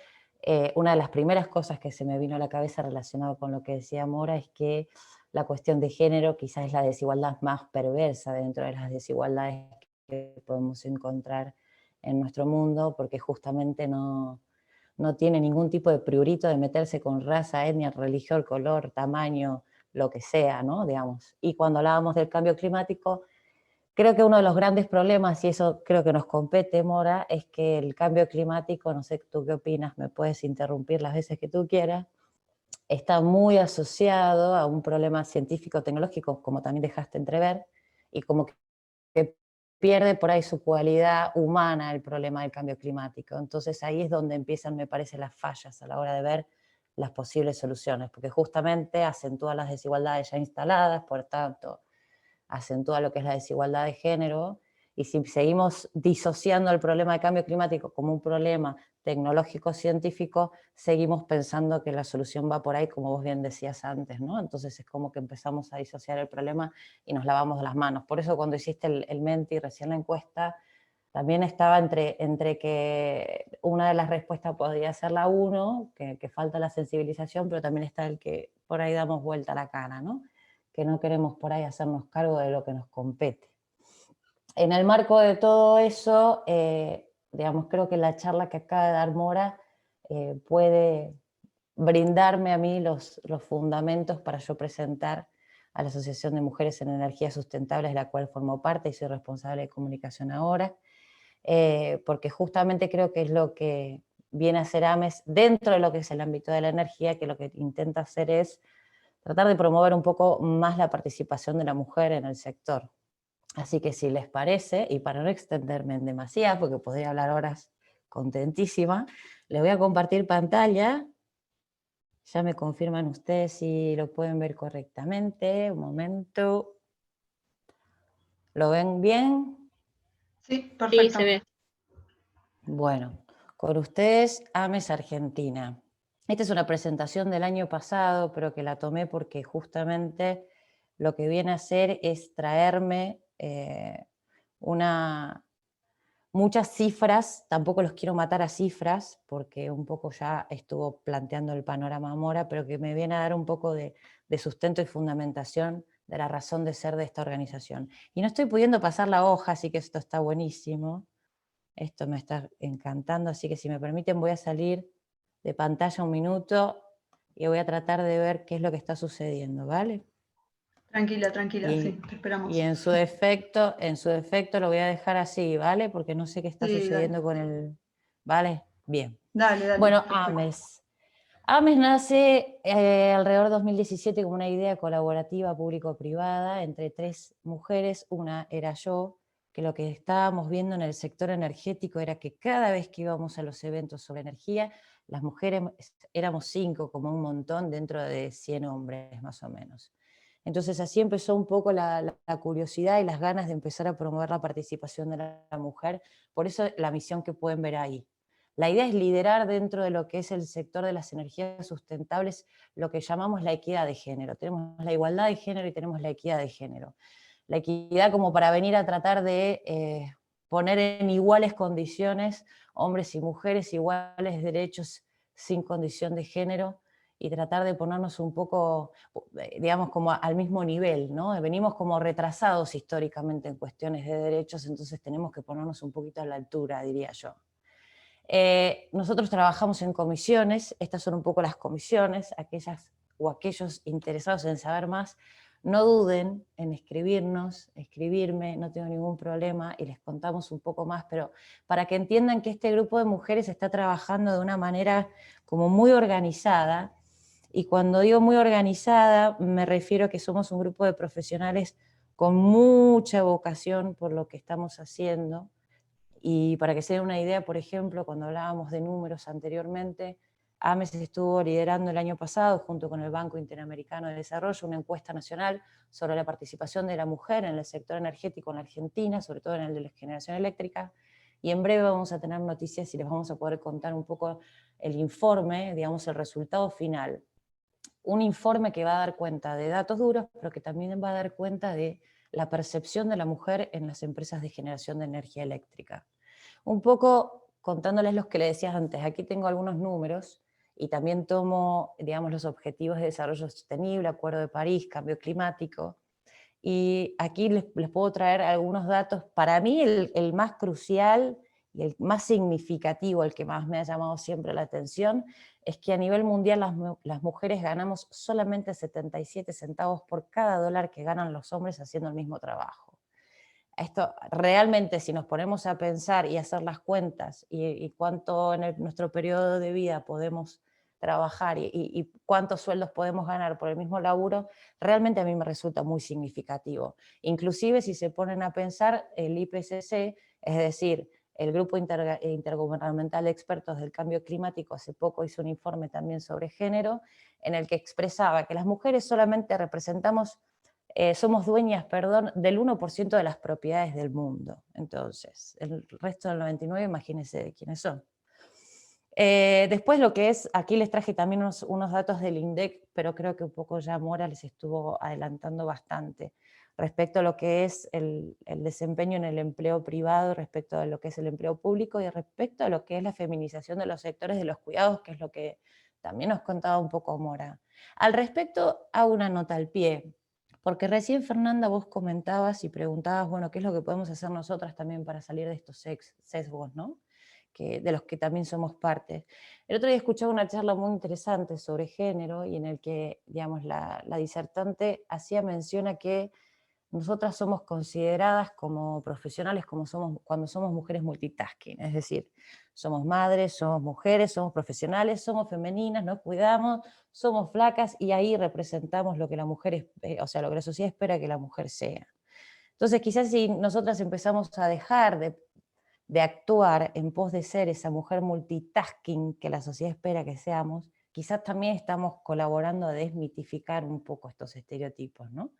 una de las primeras cosas que se me vino a la cabeza relacionado con lo que decía Mora es que la cuestión de género quizás es la desigualdad más perversa dentro de las desigualdades que podemos encontrar en nuestro mundo, porque justamente no tiene ningún tipo de prurito de meterse con raza, etnia, religión, color, tamaño, lo que sea, ¿no? Digamos. Y cuando hablábamos del cambio climático, creo que uno de los grandes problemas, y eso creo que nos compete, Mora, es que el cambio climático, no sé tú qué opinas, me puedes interrumpir las veces que tú quieras, está muy asociado a un problema científico-tecnológico, como también dejaste entrever, y como que pierde por ahí su cualidad humana el problema del cambio climático. Entonces ahí es donde empiezan, me parece, las fallas a la hora de ver las posibles soluciones, porque justamente acentúa las desigualdades ya instaladas, por tanto, acentúa lo que es la desigualdad de género, y si seguimos disociando el problema de cambio climático como un problema tecnológico-científico, seguimos pensando que la solución va por ahí, como vos bien decías antes, ¿no? Entonces es como que empezamos a disociar el problema y nos lavamos las manos. Por eso cuando hiciste el Menti, recién la encuesta, también estaba entre que una de las respuestas podría ser la 1, que falta la sensibilización, pero también está el que por ahí damos vuelta a la cara, ¿no? Que no queremos por ahí hacernos cargo de lo que nos compete. En el marco de todo eso, digamos, creo que la charla que acaba de dar Mora puede brindarme a mí los fundamentos para yo presentar a la Asociación de Mujeres en Energías Sustentables, de la cual formo parte y soy responsable de comunicación ahora, porque justamente creo que es lo que viene a hacer AMES dentro de lo que es el ámbito de la energía, que lo que intenta hacer es tratar de promover un poco más la participación de la mujer en el sector. Así que si les parece, y para no extenderme en demasía, porque podría hablar horas contentísima. Les voy a compartir pantalla. Ya me confirman ustedes si lo pueden ver correctamente. Un momento. ¿Lo ven bien? Sí, Sí, perfecto. se ve. Bueno, con ustedes, AMES Argentina. Esta es una presentación del año pasado, pero que la tomé porque justamente lo que viene a hacer es traerme muchas cifras. Tampoco los quiero matar a cifras, porque un poco ya estuvo planteando el panorama Mora, pero que me viene a dar un poco de sustento y fundamentación de la razón de ser de esta organización. Y no estoy pudiendo pasar la hoja, así que esto está buenísimo. Esto me está encantando, así que si me permiten voy a salir de pantalla un minuto y voy a tratar de ver qué es lo que está sucediendo, ¿vale? Tranquila, tranquila, Y, sí, te esperamos. y en su defecto lo voy a dejar así, ¿vale? Porque no sé qué está Sí, sucediendo dale. con el... ¿Vale? Bien. Dale, Bueno, perfecto. AMES. AMES nace alrededor de 2017 como una idea colaborativa público-privada entre 3 mujeres. Una era yo, que lo que estábamos viendo en el sector energético era que cada vez que íbamos a los eventos sobre energía, las mujeres éramos 5, como un montón, dentro de 100 hombres más o menos. Entonces así empezó un poco la curiosidad y las ganas de empezar a promover la participación de la mujer. Por eso la misión que pueden ver ahí. La idea es liderar dentro de lo que es el sector de las energías sustentables lo que llamamos la equidad de género. Tenemos la igualdad de género y tenemos la equidad de género. La equidad como para venir a tratar de poner en iguales condiciones hombres y mujeres, iguales derechos sin condición de género, y tratar de ponernos un poco, digamos, como al mismo nivel, ¿no? Venimos como retrasados históricamente en cuestiones de derechos, entonces tenemos que ponernos un poquito a la altura, diría yo. Nosotros trabajamos en comisiones. Estas son un poco las comisiones. Aquellas o aquellos interesados en saber más, no duden en escribirme, no tengo ningún problema y les contamos un poco más, pero para que entiendan que este grupo de mujeres está trabajando de una manera como muy organizada. Y cuando digo muy organizada, me refiero a que somos un grupo de profesionales con mucha vocación por lo que estamos haciendo. Y para que se den una idea, por ejemplo, cuando hablábamos de números anteriormente, AMES estuvo liderando el año pasado, junto con el Banco Interamericano de Desarrollo, una encuesta nacional sobre la participación de la mujer en el sector energético en la Argentina, sobre todo en el de la generación eléctrica, y en breve vamos a tener noticias y les vamos a poder contar un poco el informe, digamos, el resultado final. Un informe que va a dar cuenta de datos duros, pero que también va a dar cuenta de la percepción de la mujer en las empresas de generación de energía eléctrica. Un poco contándoles lo que les decía antes, aquí tengo algunos números y también tomo, digamos, los objetivos de desarrollo sostenible, Acuerdo de París, cambio climático, y aquí les puedo traer algunos datos. Para mí el más crucial y el más significativo, el que más me ha llamado siempre la atención, es que a nivel mundial las mujeres ganamos solamente 77 centavos por cada dólar que ganan los hombres haciendo el mismo trabajo. Esto realmente, si nos ponemos a pensar y hacer las cuentas y cuánto en nuestro periodo de vida podemos trabajar y cuántos sueldos podemos ganar por el mismo laburo, realmente a mí me resulta muy significativo. Inclusive si se ponen a pensar, el IPCC, es decir, el Grupo Intergubernamental de Expertos del Cambio Climático, hace poco hizo un informe también sobre género, en el que expresaba que las mujeres solamente representamos somos dueñas, del 1% de las propiedades del mundo. Entonces, el resto del 99%, imagínense de quiénes son. Después lo que es, aquí les traje también unos datos del INDEC, pero creo que un poco ya Mora les estuvo adelantando bastante, respecto a lo que es el desempeño en el empleo privado, respecto a lo que es el empleo público y respecto a lo que es la feminización de los sectores de los cuidados, que es lo que también nos contaba un poco Mora. Al respecto, hago una nota al pie. Porque recién, Fernanda, vos comentabas y preguntabas, bueno, ¿qué es lo que podemos hacer nosotras también para salir de estos sesgos, ¿no? De los que también somos parte? El otro día escuchaba una charla muy interesante sobre género y en el que, digamos, la disertante hacía mención a que nosotras somos consideradas como profesionales cuando somos mujeres multitasking, es decir, somos madres, somos mujeres, somos profesionales, somos femeninas, nos cuidamos, somos flacas y ahí representamos lo que la mujer, o sea, lo que la sociedad espera que la mujer sea. Entonces quizás si nosotras empezamos a dejar de actuar en pos de ser esa mujer multitasking que la sociedad espera que seamos, quizás también estamos colaborando a desmitificar un poco estos estereotipos, ¿no?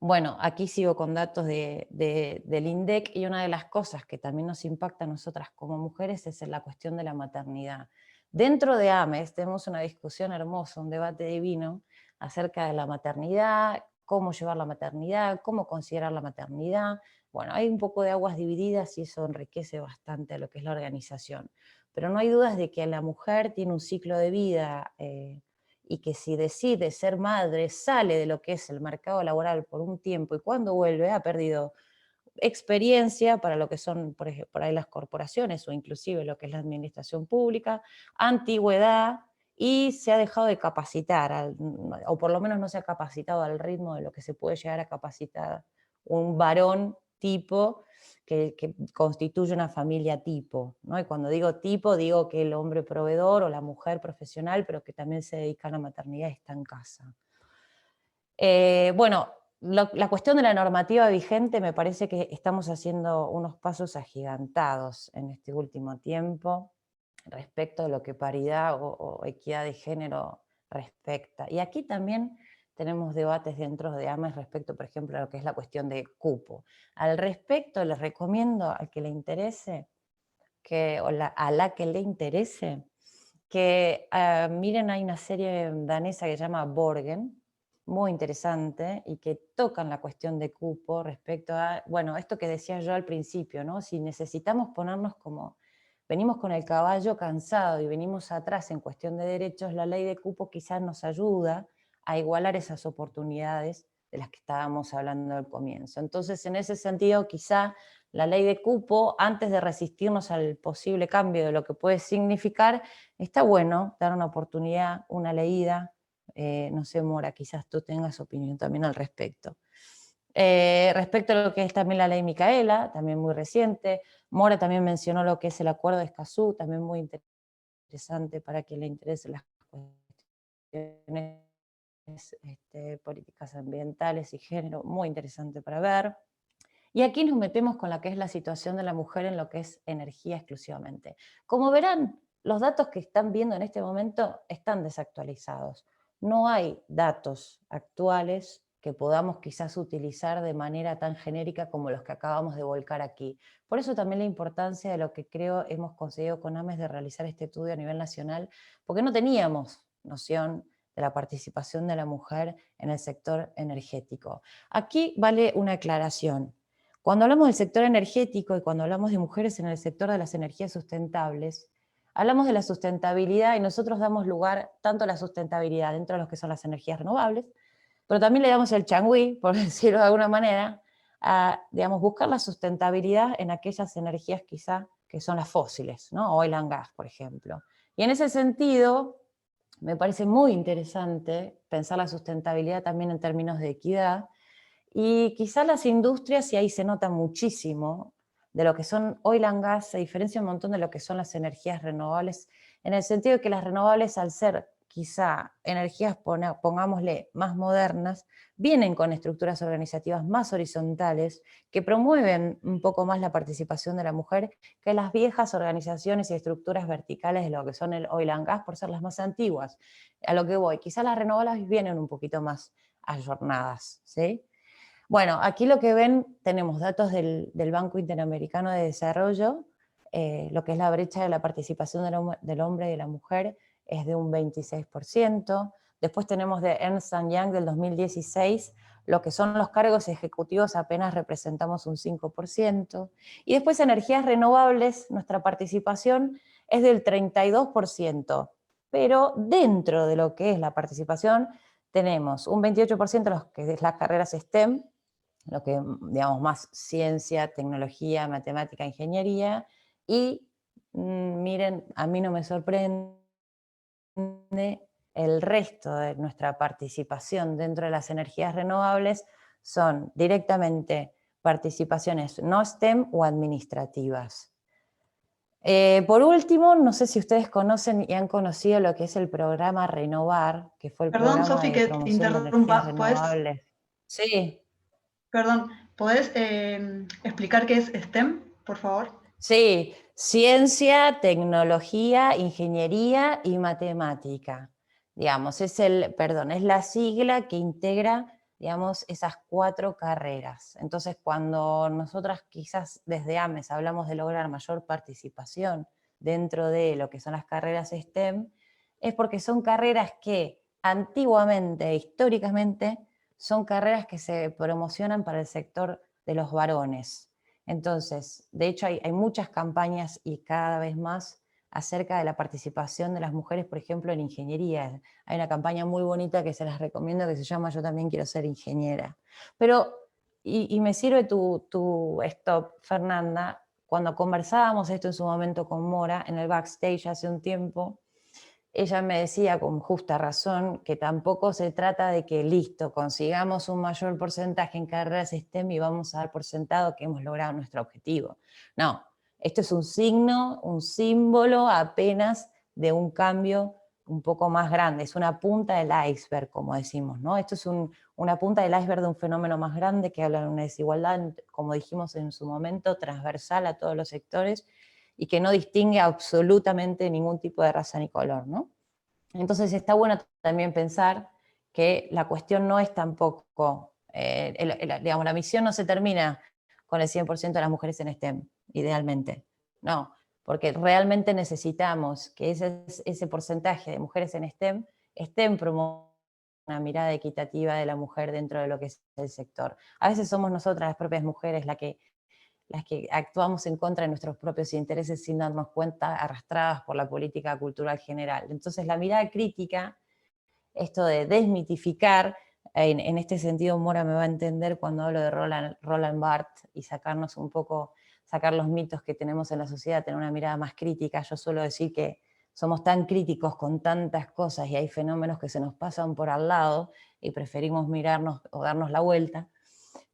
Bueno, aquí sigo con datos del INDEC, y una de las cosas que también nos impacta a nosotras como mujeres es la cuestión de la maternidad. Dentro de AMES tenemos una discusión hermosa, un debate divino acerca de la maternidad, cómo llevar la maternidad, cómo considerar la maternidad. Bueno, hay un poco de aguas divididas y eso enriquece bastante lo que es la organización. Pero no hay dudas de que la mujer tiene un ciclo de vida y que si decide ser madre, sale de lo que es el mercado laboral por un tiempo y cuando vuelve ha perdido experiencia para lo que son, por ejemplo, por ahí las corporaciones o inclusive lo que es la administración pública, antigüedad, y se ha dejado de capacitar, o por lo menos no se ha capacitado al ritmo de lo que se puede llegar a capacitar un varón tipo que constituye una familia tipo, ¿no? Y cuando digo tipo, digo que el hombre proveedor o la mujer profesional, pero que también se dedica a la maternidad y está en casa. Bueno, la cuestión de la normativa vigente, me parece que estamos haciendo unos pasos agigantados en este último tiempo respecto de lo que paridad o equidad de género respecta. Y aquí también tenemos debates dentro de AMES respecto, por ejemplo, a lo que es la cuestión de cupo. Al respecto, les recomiendo al que le interese, a la que le interese, que miren, hay una serie danesa que se llama Borgen, muy interesante, y que tocan la cuestión de cupo respecto a, bueno, esto que decía yo al principio, ¿no? Si necesitamos ponernos como, venimos con el caballo cansado y venimos atrás en cuestión de derechos, la ley de cupo quizás nos ayuda a igualar esas oportunidades de las que estábamos hablando al comienzo. Entonces, en ese sentido, quizá la ley de cupo, antes de resistirnos al posible cambio de lo que puede significar, está bueno dar una oportunidad, una leída. No sé, Mora, quizás tú tengas opinión también al respecto. Respecto a lo que es también la ley Micaela, también muy reciente, Mora también mencionó lo que es el acuerdo de Escazú, también muy interesante para quien le interese las cuestiones políticas ambientales y género, muy interesante para ver. Y aquí nos metemos con la que es la situación de la mujer en lo que es energía exclusivamente. Como verán, los datos que están viendo en este momento están desactualizados. No hay datos actuales que podamos quizás utilizar de manera tan genérica como los que acabamos de volcar aquí. Por eso también la importancia de lo que creo hemos conseguido con AMES de realizar este estudio a nivel nacional, porque no teníamos noción de la participación de la mujer en el sector energético. Aquí vale una aclaración. Cuando hablamos del sector energético y cuando hablamos de mujeres en el sector de las energías sustentables, hablamos de la sustentabilidad y nosotros damos lugar tanto a la sustentabilidad dentro de lo que son las energías renovables, pero también le damos el changüí, por decirlo de alguna manera, a, digamos, buscar la sustentabilidad en aquellas energías quizá que son las fósiles, ¿no? Oil and gas, por ejemplo. Y en ese sentido, me parece muy interesante pensar la sustentabilidad también en términos de equidad, y quizás las industrias, y ahí se nota muchísimo, de lo que son oil and gas, se diferencia un montón de lo que son las energías renovables, en el sentido de que las renovables, al ser quizá energías, pongámosle, más modernas, vienen con estructuras organizativas más horizontales, que promueven un poco más la participación de la mujer que las viejas organizaciones y estructuras verticales de lo que son el oil and gas, por ser las más antiguas. A lo que voy, quizá las renovables vienen un poquito más ayornadas, ¿sí? Bueno, aquí lo que ven, tenemos datos del Banco Interamericano de Desarrollo, lo que es la brecha de la participación del hombre y de la mujer es de un 26%, después tenemos de Ernst & Young del 2016, lo que son los cargos ejecutivos apenas representamos un 5%, y después energías renovables, nuestra participación es del 32%, pero dentro de lo que es la participación tenemos un 28% los que es las carreras STEM, lo que, digamos, más ciencia, tecnología, matemática, ingeniería, y miren, a mí no me sorprende el resto de nuestra participación dentro de las energías renovables son directamente participaciones no STEM o administrativas. Por último, no sé si ustedes conocen y han conocido lo que es el programa Renovar, que fue el Perdón, programa Sofi, de que te promoción de energías interrumpa. ¿Puedes? renovables. Sí. Perdón, ¿Podés explicar qué es STEM, por favor? Sí, ciencia, tecnología, ingeniería y matemática. Digamos, es la sigla que integra, digamos, esas 4 carreras. Entonces, cuando nosotras quizás desde AMES hablamos de lograr mayor participación dentro de lo que son las carreras STEM, es porque son carreras que antiguamente, históricamente, son carreras que se promocionan para el sector de los varones. Entonces, de hecho hay muchas campañas y cada vez más acerca de la participación de las mujeres, por ejemplo, en ingeniería. Hay una campaña muy bonita que se las recomiendo que se llama Yo también quiero ser ingeniera. Pero, y me sirve tu stop, Fernanda, cuando conversábamos esto en su momento con Mora, en el backstage hace un tiempo, ella me decía con justa razón que tampoco se trata de que listo, consigamos un mayor porcentaje en carreras STEM y vamos a dar por sentado que hemos logrado nuestro objetivo. No, esto es un signo, un símbolo apenas de un cambio un poco más grande, es una punta del iceberg, como decimos, ¿no? Esto es una punta del iceberg de un fenómeno más grande que habla de una desigualdad, como dijimos en su momento, transversal a todos los sectores, y que no distingue absolutamente ningún tipo de raza ni color, ¿no? Entonces está bueno también pensar que la cuestión no es tampoco, digamos, la misión no se termina con el 100% de las mujeres en STEM, idealmente, no, porque realmente necesitamos que ese porcentaje de mujeres en STEM estén promoviendo una mirada equitativa de la mujer dentro de lo que es el sector. A veces somos nosotras, las propias mujeres, las que actuamos en contra de nuestros propios intereses sin darnos cuenta, arrastradas por la política cultural general. Entonces la mirada crítica, esto de desmitificar, en este sentido Mora me va a entender cuando hablo de Roland Barthes y sacarnos un poco, sacar los mitos que tenemos en la sociedad, tener una mirada más crítica. Yo suelo decir que somos tan críticos con tantas cosas y hay fenómenos que se nos pasan por al lado y preferimos mirarnos o darnos la vuelta,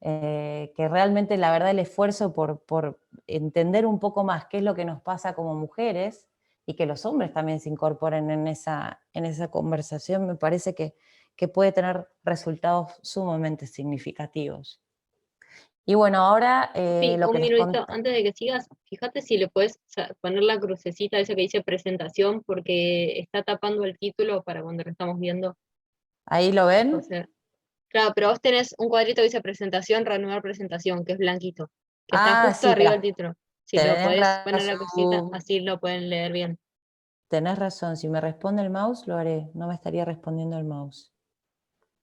que realmente la verdad el esfuerzo por entender un poco más qué es lo que nos pasa como mujeres y que los hombres también se incorporen en esa conversación, me parece que puede tener resultados sumamente significativos. Y bueno, ahora Sí, lo que un les minutito conté. antes de que sigas, fíjate si le puedes poner la crucecita esa que dice presentación, porque está tapando el título para cuando lo estamos viendo. ¿Ahí lo O ven? sea, claro, pero vos tenés un cuadrito que dice presentación, reanudar presentación, que es blanquito, que está Ah, justo sí, arriba del espera. título. Si lo Tenés podés poner la crucita, razón. así lo pueden leer bien. Tenés razón, si me responde el mouse lo haré, no me estaría respondiendo el mouse.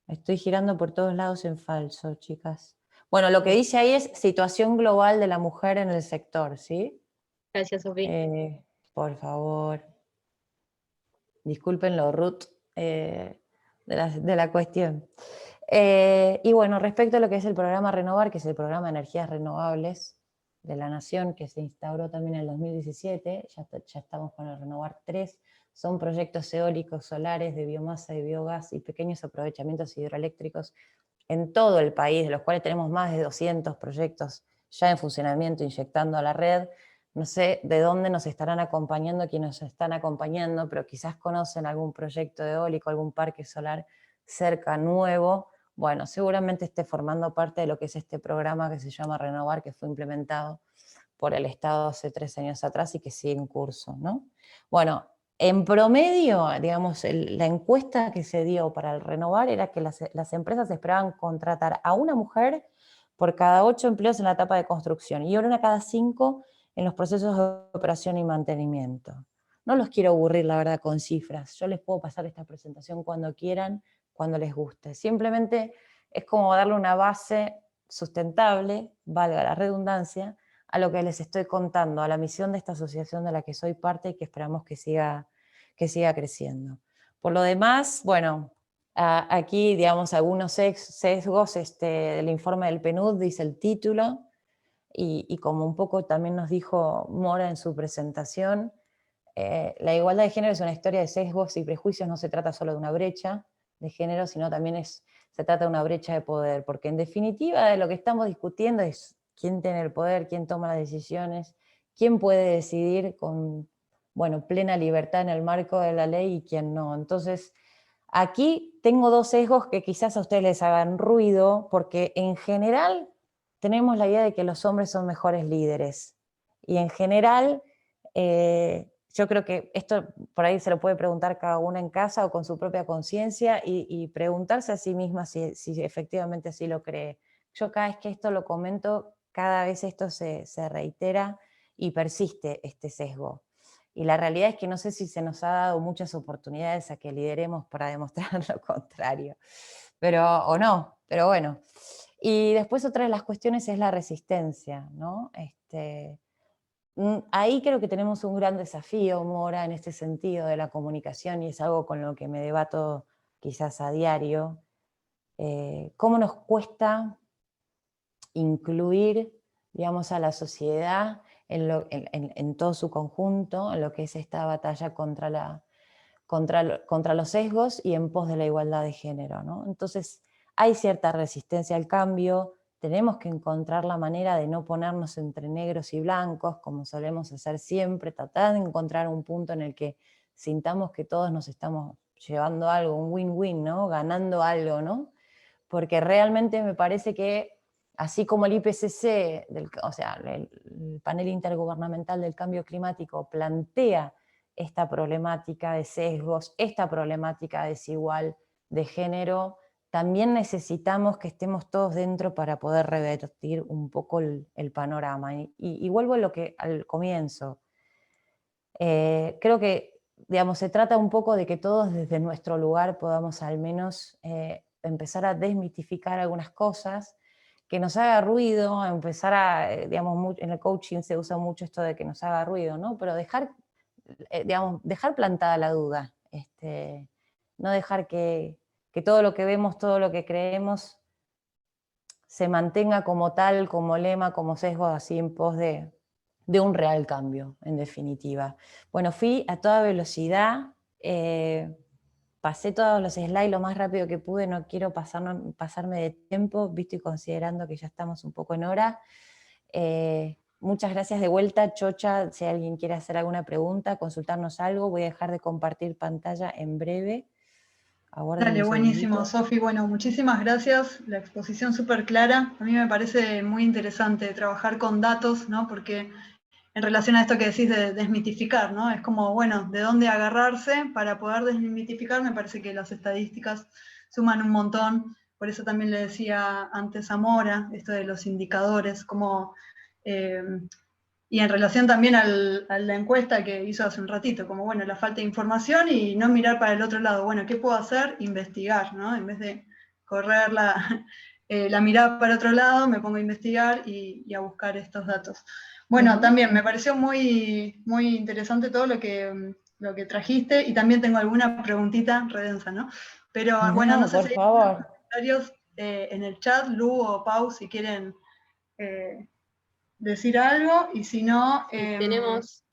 Estoy girando por todos lados en falso, chicas. Bueno, lo que dice ahí es situación global de la mujer en el sector, ¿sí? Gracias, Sofía. Por favor, disculpen lo root de la cuestión. Y bueno, respecto a lo que es el programa Renovar, que es el programa de energías renovables de la Nación, que se instauró también en el 2017, ya estamos con el Renovar 3, son proyectos eólicos, solares, de biomasa, de biogás y pequeños aprovechamientos hidroeléctricos en todo el país, de los cuales tenemos más de 200 proyectos ya en funcionamiento, inyectando a la red. No sé de dónde nos estarán acompañando quienes nos están acompañando, pero quizás conocen algún proyecto eólico, algún parque solar cerca, nuevo. Bueno, seguramente esté formando parte de lo que es este programa que se llama Renovar, que fue implementado por el Estado hace 3 años atrás y que sigue en curso, ¿no? Bueno, en promedio, digamos, la encuesta que se dio para el Renovar era que las empresas esperaban contratar a una mujer por cada 8 empleos en la etapa de construcción y una cada 5 en los procesos de operación y mantenimiento. No los quiero aburrir, la verdad, con cifras. Yo les puedo pasar esta presentación cuando quieran, cuando les guste. Simplemente es como darle una base sustentable, valga la redundancia, a lo que les estoy contando, a la misión de esta asociación de la que soy parte y que esperamos que siga creciendo. Por lo demás, bueno, aquí, digamos, algunos sesgos del informe del PNUD, dice el título, y como un poco también nos dijo Mora en su presentación, la igualdad de género es una historia de sesgos y prejuicios, no se trata solo de una brecha de género, sino también se trata de una brecha de poder, porque en definitiva de lo que estamos discutiendo es quién tiene el poder, quién toma las decisiones, quién puede decidir con, bueno, plena libertad en el marco de la ley y quién no. Entonces, aquí tengo 2 sesgos que quizás a ustedes les hagan ruido, porque en general tenemos la idea de que los hombres son mejores líderes. Y en general, yo creo que esto por ahí se lo puede preguntar cada uno en casa o con su propia conciencia y preguntarse a sí misma si efectivamente así lo cree. Yo cada vez que esto lo comento, cada vez esto se reitera y persiste este sesgo. Y la realidad es que no sé si se nos ha dado muchas oportunidades a que lideremos para demostrar lo contrario, o no, pero bueno. Y después otra de las cuestiones es la resistencia, ¿no? Ahí creo que tenemos un gran desafío, Mora, en este sentido de la comunicación, y es algo con lo que me debato quizás a diario. ¿Cómo nos cuesta incluir, digamos, a la sociedad en todo su conjunto, en lo que es esta batalla contra los sesgos y en pos de la igualdad de género, ¿no? Entonces, hay cierta resistencia al cambio, tenemos que encontrar la manera de no ponernos entre negros y blancos, como solemos hacer siempre, tratar de encontrar un punto en el que sintamos que todos nos estamos llevando algo, un win-win, ¿no? Ganando algo, ¿no? Porque realmente me parece que, así como el IPCC, o sea, el Panel Intergubernamental del Cambio Climático, plantea esta problemática de sesgos, esta problemática desigual de género, también necesitamos que estemos todos dentro para poder revertir un poco el panorama. Y vuelvo al comienzo. Creo que, digamos, se trata un poco de que todos desde nuestro lugar podamos al menos empezar a desmitificar algunas cosas, que nos haga ruido, empezar a, digamos, en el coaching se usa mucho esto de que nos haga ruido, ¿no? Pero dejar plantada la duda, no dejar que todo lo que vemos, todo lo que creemos, se mantenga como tal, como lema, como sesgo, así en pos de un real cambio, en definitiva. Bueno, fui a toda velocidad, pasé todos los slides lo más rápido que pude, no quiero pasarme de tiempo, visto y considerando que ya estamos un poco en hora. Muchas gracias de vuelta, Chocha, si alguien quiere hacer alguna pregunta, consultarnos algo, voy a dejar de compartir pantalla en breve. Dale, buenísimo, Sofi. Bueno, muchísimas gracias. La exposición súper clara. A mí me parece muy interesante trabajar con datos, ¿no? Porque en relación a esto que decís de desmitificar, ¿no? Es como, bueno, de dónde agarrarse para poder desmitificar. Me parece que las estadísticas suman un montón. Por eso también le decía antes a Mora, esto de los indicadores, como... y en relación también a la encuesta que hizo hace un ratito, como bueno, la falta de información y no mirar para el otro lado. Bueno, ¿qué puedo hacer? Investigar, ¿no? En vez de correr la mirada para otro lado, me pongo a investigar y a buscar estos datos. Bueno, también me pareció muy, muy interesante todo lo que trajiste y también tengo alguna preguntita redensa, ¿no? Pero bueno, no sé si hay comentarios en el chat, Lu o Pau, si quieren... decir algo, y si no... tenemos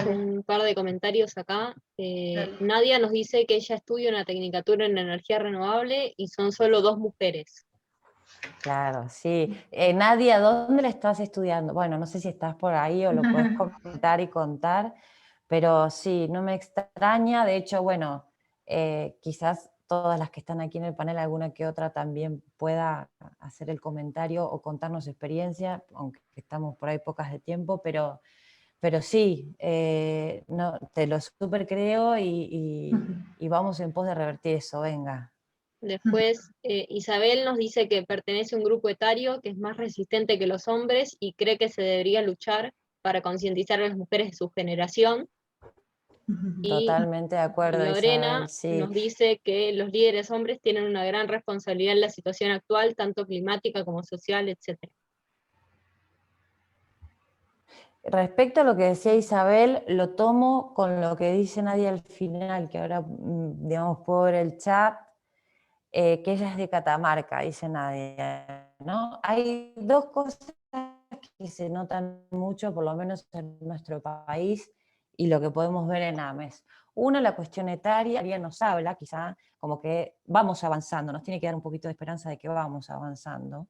un par de comentarios acá. Nadia nos dice que ella estudia una tecnicatura en energía renovable y son solo 2 mujeres. Claro, sí. Nadia, ¿dónde la estás estudiando? Bueno, no sé si estás por ahí o lo puedes comentar y contar, pero sí, no me extraña. De hecho, bueno, quizás todas las que están aquí en el panel, alguna que otra también pueda hacer el comentario o contarnos su experiencia, aunque estamos por ahí pocas de tiempo, pero sí, no, te lo súper creo y vamos en pos de revertir eso, venga. Después, Isabel nos dice que pertenece a un grupo etario que es más resistente que los hombres y cree que se debería luchar para concientizar a las mujeres de su generación. Totalmente de acuerdo, Lorena Isabel, sí. nos dice que los líderes hombres tienen una gran responsabilidad en la situación actual, tanto climática como social, etc. Respecto a lo que decía Isabel, lo tomo con lo que dice Nadia al final, que ahora, digamos, puedo ver el chat, que ella es de Catamarca, dice Nadia, ¿no? Hay 2 cosas que se notan mucho, por lo menos en nuestro país, y lo que podemos ver en AMES. Una, la cuestión etaria, nos habla, quizá, como que vamos avanzando, nos tiene que dar un poquito de esperanza de que vamos avanzando.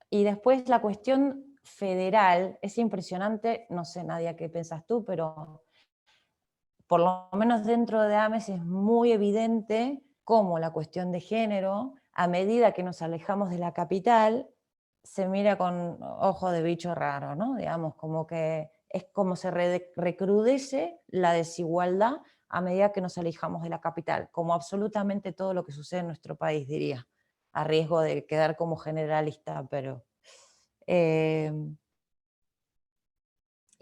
Y después la cuestión federal, es impresionante, no sé, Nadia, qué pensás tú, pero por lo menos dentro de AMES es muy evidente cómo la cuestión de género, a medida que nos alejamos de la capital, se mira con ojo de bicho raro, ¿no? Digamos, como que es como se recrudece la desigualdad a medida que nos alejamos de la capital, como absolutamente todo lo que sucede en nuestro país, diría, a riesgo de quedar como generalista, pero... y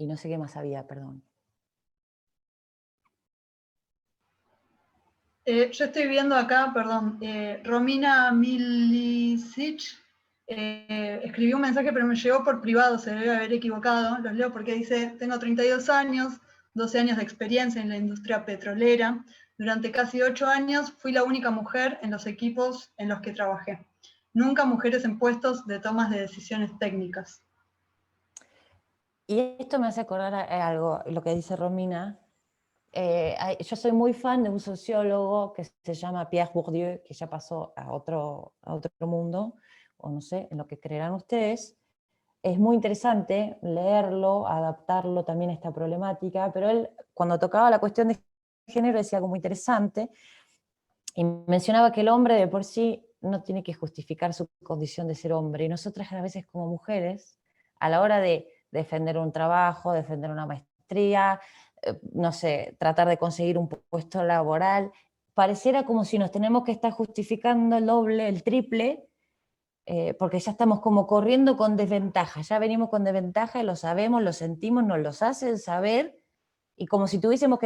no sé qué más había, perdón. Yo estoy viendo acá, perdón, Romina Milicic escribió un mensaje, pero me llegó por privado, se debe haber equivocado. Los leo porque dice: tengo 32 años, 12 años de experiencia en la industria petrolera. Durante casi 8 años fui la única mujer en los equipos en los que trabajé. Nunca mujeres en puestos de tomas de decisiones técnicas. Y esto me hace acordar a algo, lo que dice Romina. Yo soy muy fan de un sociólogo que se llama Pierre Bourdieu, que ya pasó a otro mundo, o no sé, en lo que creerán ustedes. Es muy interesante leerlo, adaptarlo también a esta problemática, pero él, cuando tocaba la cuestión de género, decía algo muy interesante, y mencionaba que el hombre de por sí no tiene que justificar su condición de ser hombre, y nosotras a veces como mujeres, a la hora de defender un trabajo, defender una maestría, no sé, tratar de conseguir un puesto laboral, pareciera como si nos tenemos que estar justificando el doble, el triple, porque ya estamos como corriendo con desventaja, ya venimos con desventaja y lo sabemos, lo sentimos, nos los hacen saber, y como si tenemos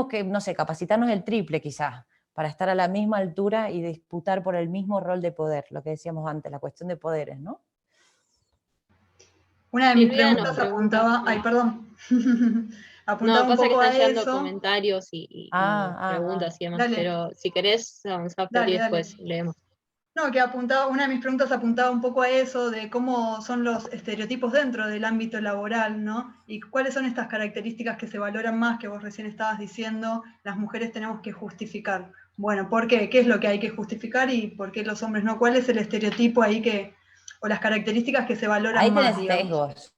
que, no sé, capacitarnos el triple quizás, para estar a la misma altura y disputar por el mismo rol de poder, lo que decíamos antes, la cuestión de poderes, ¿no? Una de mis Silvia nos preguntas pregunta, apuntaba, ay, perdón, apuntaba no, un pasa que poco están a llegando eso. comentarios y preguntas y demás, Dale, pero si querés avanzar, Flor, y dale, dale. después leemos. No, que apuntaba, una de mis preguntas apuntaba un poco a eso, de cómo son los estereotipos dentro del ámbito laboral, ¿no? Y cuáles son estas características que se valoran más, que vos recién estabas diciendo, las mujeres tenemos que justificar. Bueno, ¿por qué? ¿Qué es lo que hay que justificar y por qué los hombres no? ¿Cuál es el estereotipo ahí o las características que se valoran Ahí más, tenés digamos? sesgos.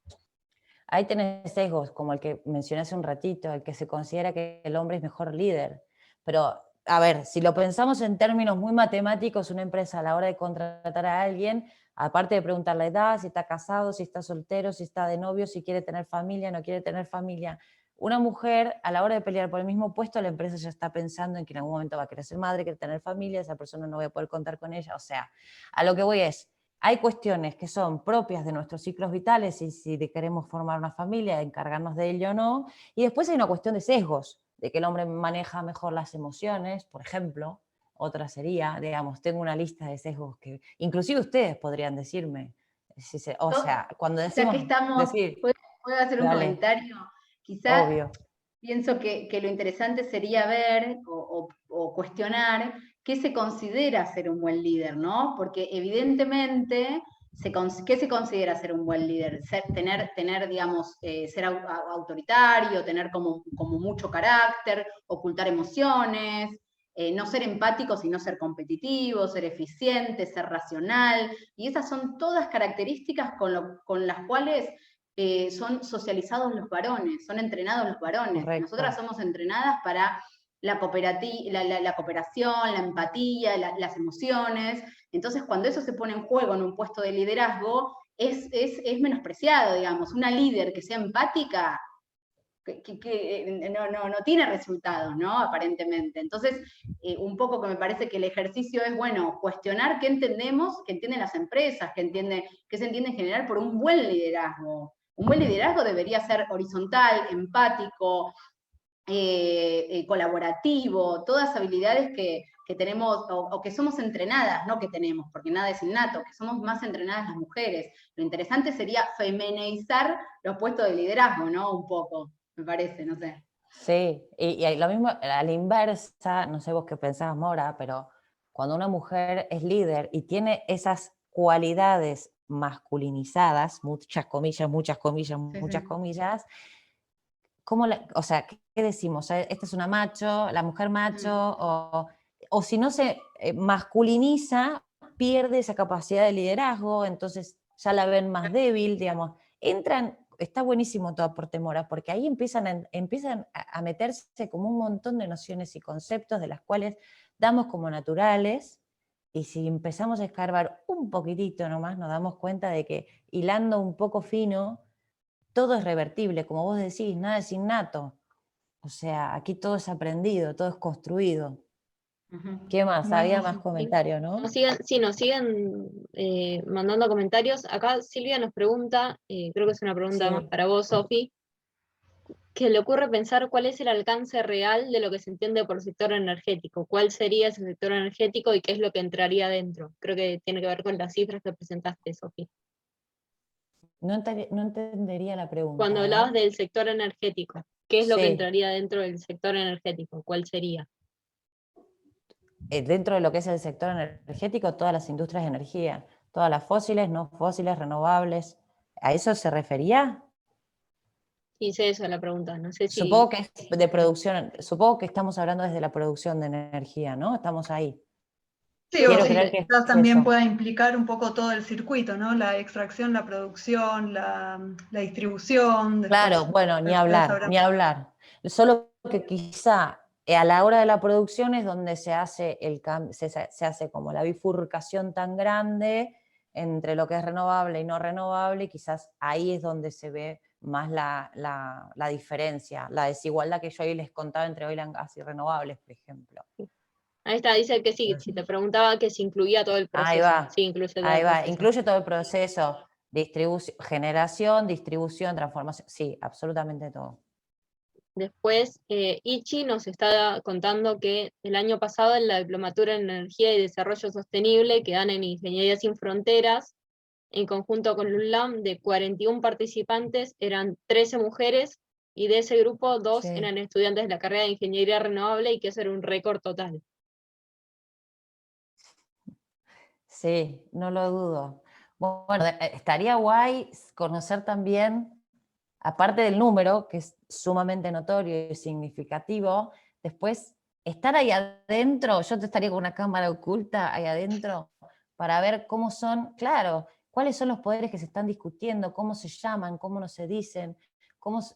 Ahí tenés sesgos, como el que mencioné hace un ratito, el que se considera que el hombre es mejor líder. Pero, a ver, si lo pensamos en términos muy matemáticos, una empresa a la hora de contratar a alguien, aparte de preguntar la edad, si está casado, si está soltero, si está de novio, si quiere tener familia, no quiere tener familia, una mujer a la hora de pelear por el mismo puesto, la empresa ya está pensando en que en algún momento va a querer ser madre, quiere tener familia, esa persona no voy a poder contar con ella. O sea, a lo que voy es, hay cuestiones que son propias de nuestros ciclos vitales y si queremos formar una familia, encargarnos de ello o no. Y después hay una cuestión de sesgos, de que el hombre maneja mejor las emociones, por ejemplo. Otra sería, digamos, tengo una lista de sesgos que inclusive ustedes podrían decirme. O sea, cuando Ya decimos que estamos, decir, ¿puedo hacer un dale, comentario? Quizás obvio. pienso que lo interesante sería ver o cuestionar qué se considera ser un buen líder, ¿no? Porque evidentemente, ¿qué se considera ser un buen líder? Tener digamos, ser autoritario, tener como mucho carácter, ocultar emociones, no ser empático, sino ser competitivo, ser eficiente, ser racional, y esas son todas características con las cuales son socializados los varones, son entrenados los varones. Correcto. Nosotras somos entrenadas para la cooperación, la empatía, las emociones. Entonces, cuando eso se pone en juego en un puesto de liderazgo, es menospreciado, digamos. Una líder que sea empática no tiene resultados, ¿no? Aparentemente. Entonces, un poco que me parece que el ejercicio es, bueno, cuestionar qué entendemos, qué entienden las empresas, qué se entiende en general por un buen liderazgo. Un buen liderazgo debería ser horizontal, empático, colaborativo, todas habilidades que tenemos o que somos entrenadas, no que tenemos, porque nada es innato, que somos más entrenadas las mujeres. Lo interesante sería femenizar los puestos de liderazgo, ¿no? Un poco, me parece, no sé. Sí, y lo mismo a la inversa, no sé vos qué pensás, Mora, pero cuando una mujer es líder y tiene esas cualidades masculinizadas, muchas comillas, muchas comillas, Sí, muchas sí. comillas, o sea, ¿qué decimos? Esta es una macho, la mujer macho, o si no se masculiniza, pierde esa capacidad de liderazgo, entonces ya la ven más débil, digamos. Está buenísimo todo aporte Mora, porque ahí empiezan a meterse como un montón de nociones y conceptos de las cuales damos como naturales, y si empezamos a escarbar un poquitito nomás, nos damos cuenta de que hilando un poco fino, todo es revertible, como vos decís, nada es innato. O sea, aquí todo es aprendido, todo es construido. ¿Qué más? Había más Buenísimo. comentarios, ¿no? Nos siguen mandando comentarios. Acá Silvia nos pregunta, creo que es una pregunta más Sí. para vos, Sofi, que le ocurre pensar cuál es el alcance real de lo que se entiende por sector energético, cuál sería ese sector energético y qué es lo que entraría dentro. Creo que tiene que ver con las cifras que presentaste, Sofi. No entendería la pregunta. Cuando a hablabas ver. del sector energético, ¿qué es lo que Sí. entraría dentro del sector energético? ¿Cuál sería? Dentro de lo que es el sector energético, todas las industrias de energía, todas las fósiles, no fósiles, renovables. ¿A eso se refería? Hice eso la pregunta, no sé si... Supongo que es de producción, supongo que estamos hablando desde la producción de energía, ¿no? Estamos ahí. Sí, o Quiero si creer que quizás es también eso. pueda implicar un poco todo el circuito, ¿no? La extracción, la producción, la distribución, Claro, después bueno, ni ustedes hablar, sabrán. ni hablar. Solo que quizá a la hora de la producción es donde se hace se hace como la bifurcación tan grande entre lo que es renovable y no renovable, y quizás ahí es donde se ve más la diferencia, la desigualdad que yo ahí les contaba entre oil and gas y renovables, por ejemplo. Ahí está, dice que sí, si te preguntaba que si incluía todo el Ahí proceso. va, Sí, incluye todo ahí el va. proceso. Incluye todo el proceso, generación, distribución, transformación, sí, absolutamente todo. Después, Ichi nos está contando que el año pasado en la Diplomatura en Energía y Desarrollo Sostenible que dan en Ingeniería Sin Fronteras, en conjunto con LULAM, de 41 participantes, eran 13 mujeres, y de ese grupo, 2 Sí. eran estudiantes de la carrera de Ingeniería Renovable, y que eso era un récord total. Sí, no lo dudo. Bueno, estaría guay conocer también, aparte del número, que es sumamente notorio y significativo, después estar ahí adentro, yo te estaría con una cámara oculta ahí adentro, para ver cómo son, claro, cuáles son los poderes que se están discutiendo, cómo se llaman, cómo no se dicen,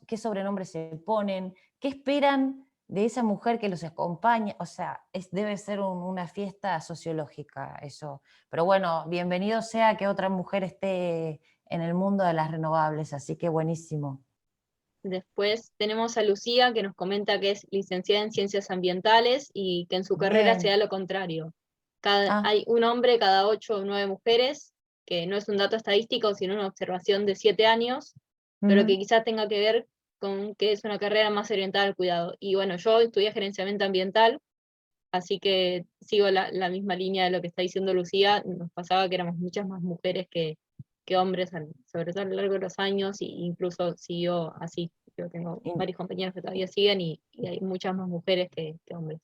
qué sobrenombres se ponen, qué esperan de esa mujer que los acompaña, o sea, debe ser una fiesta sociológica eso. Pero bueno, bienvenido sea que otra mujer esté en el mundo de las renovables, así que buenísimo. Después tenemos a Lucía, que nos comenta que es licenciada en Ciencias Ambientales y que en su carrera se Bien. da lo contrario. Ah, Hay un hombre cada 8 o 9 mujeres, que no es un dato estadístico, sino una observación de 7 años, pero que quizás tenga que ver con que es una carrera más orientada al cuidado. Y bueno, yo estudié gerenciamiento ambiental, así que sigo la misma línea de lo que está diciendo Lucía. Nos pasaba que éramos muchas más mujeres que hombres, sobre todo a lo largo de los años, e incluso siguió así. Yo tengo varios compañeros que todavía siguen y hay muchas más mujeres que hombres.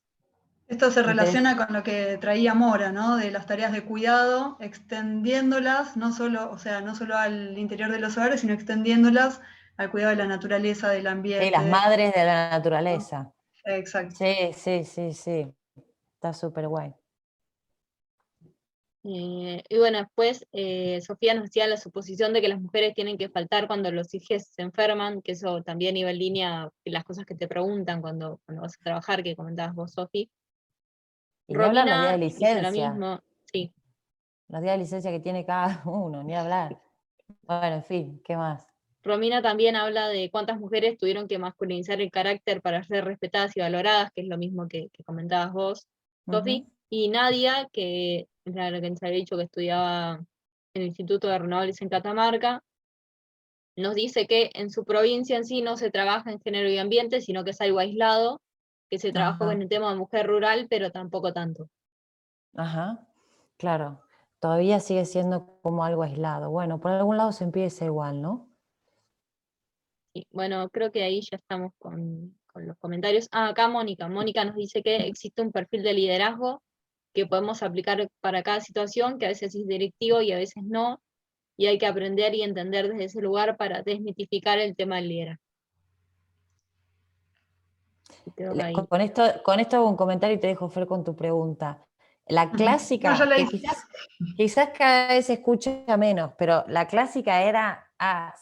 Esto se interés. relaciona con lo que traía Mora, ¿no? De las tareas de cuidado, extendiéndolas, no solo, o sea, no solo al interior de los hogares, sino extendiéndolas al cuidado de la naturaleza, del Sí, ambiente. las madres de la naturaleza. Exacto. Sí, sí, sí, sí. Está súper guay. Y bueno, después Sofía nos hacía la suposición de que las mujeres tienen que faltar cuando los hijos se enferman, que eso también iba en línea de las cosas que te preguntan cuando vas a trabajar, que comentabas vos, Sofi. Y ni hablar los días de Romina hizo lo licencia. mismo, sí. Los días de licencia que tiene cada uno, ni hablar. Bueno, en fin, ¿qué más? Romina también habla de cuántas mujeres tuvieron que masculinizar el carácter para ser respetadas y valoradas, que es lo mismo que comentabas vos, Sofi. Y Nadia, que era la que nos había dicho que estudiaba en el Instituto de Renovables en Catamarca, nos dice que en su provincia en sí no se trabaja en género y ambiente, sino que es algo aislado, que se trabajó Ajá. con el tema de mujer rural, pero tampoco tanto. Ajá, claro. Todavía sigue siendo como algo aislado. Bueno, por algún lado se empieza igual, ¿no? Y bueno, creo que ahí ya estamos con los comentarios. Acá Mónica. Mónica nos dice que existe un perfil de liderazgo que podemos aplicar para cada situación, que a veces es directivo y a veces no, y hay que aprender y entender desde ese lugar para desmitificar el tema del liderazgo. Y creo que ahí. Con esto hago un comentario y te dejo, Fer, con tu pregunta. La No, yo clásica, la que hice. quizás cada vez se escucha menos, pero la clásica era,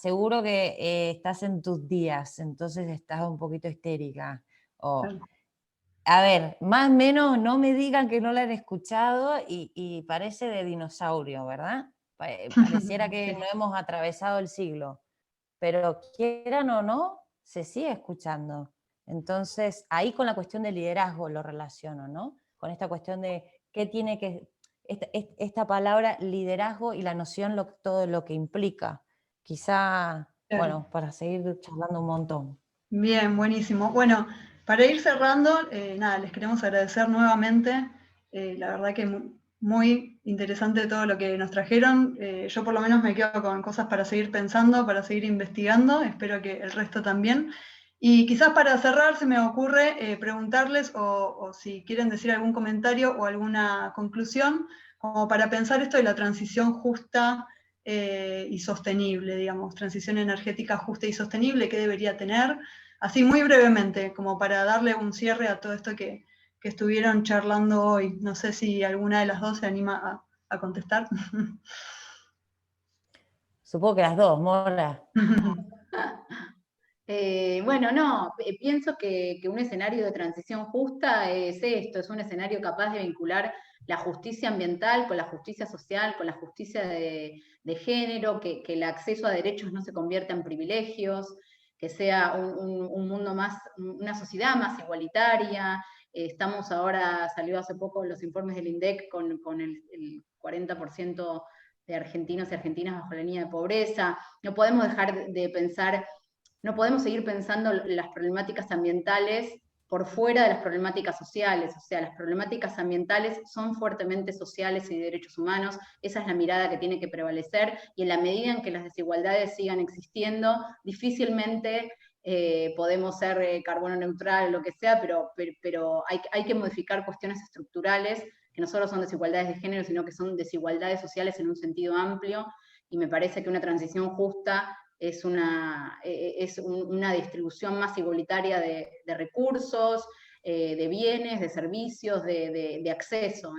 seguro que estás en tus días, entonces estás un poquito histérica. O, A ver, más o menos no me digan que no la han escuchado y parece de dinosaurio, ¿verdad? Pareciera que Sí. no hemos atravesado el siglo, pero quieran o no, se sigue escuchando. Entonces, ahí con la cuestión del liderazgo lo relaciono, ¿no? Con esta cuestión de qué tiene que, esta palabra liderazgo y la noción, todo lo que implica. Quizá, Claro. bueno, para seguir charlando un montón. Bien, buenísimo. Bueno, para ir cerrando, nada, les queremos agradecer nuevamente. La verdad que muy interesante todo lo que nos trajeron. Yo por lo menos me quedo con cosas para seguir pensando, para seguir investigando. Espero que el resto también. Y quizás para cerrar se me ocurre preguntarles o si quieren decir algún comentario o alguna conclusión, como para pensar esto de la transición justa y sostenible, digamos, transición energética justa y sostenible, ¿qué debería tener? Así muy brevemente, como para darle un cierre a todo esto que estuvieron charlando hoy. No sé si alguna de las dos se anima a contestar. Supongo que las dos, Mora. Bueno, no, pienso que un escenario de transición justa es esto, es un escenario capaz de vincular la justicia ambiental con la justicia social, con la justicia de género, que el acceso a derechos no se convierta en privilegios, que sea un mundo más, una sociedad más igualitaria. Estamos ahora, salió hace poco los informes del INDEC con el 40% de argentinos y argentinas bajo la línea de pobreza. No podemos dejar de pensar, no podemos seguir pensando las problemáticas ambientales por fuera de las problemáticas sociales, o sea, las problemáticas ambientales son fuertemente sociales y de derechos humanos, esa es la mirada que tiene que prevalecer, y en la medida en que las desigualdades sigan existiendo, difícilmente podemos ser carbono neutral o lo que sea, pero hay que modificar cuestiones estructurales que no solo son desigualdades de género, sino que son desigualdades sociales en un sentido amplio, y me parece que una transición justa es una distribución más igualitaria de recursos, de bienes, de servicios, de acceso.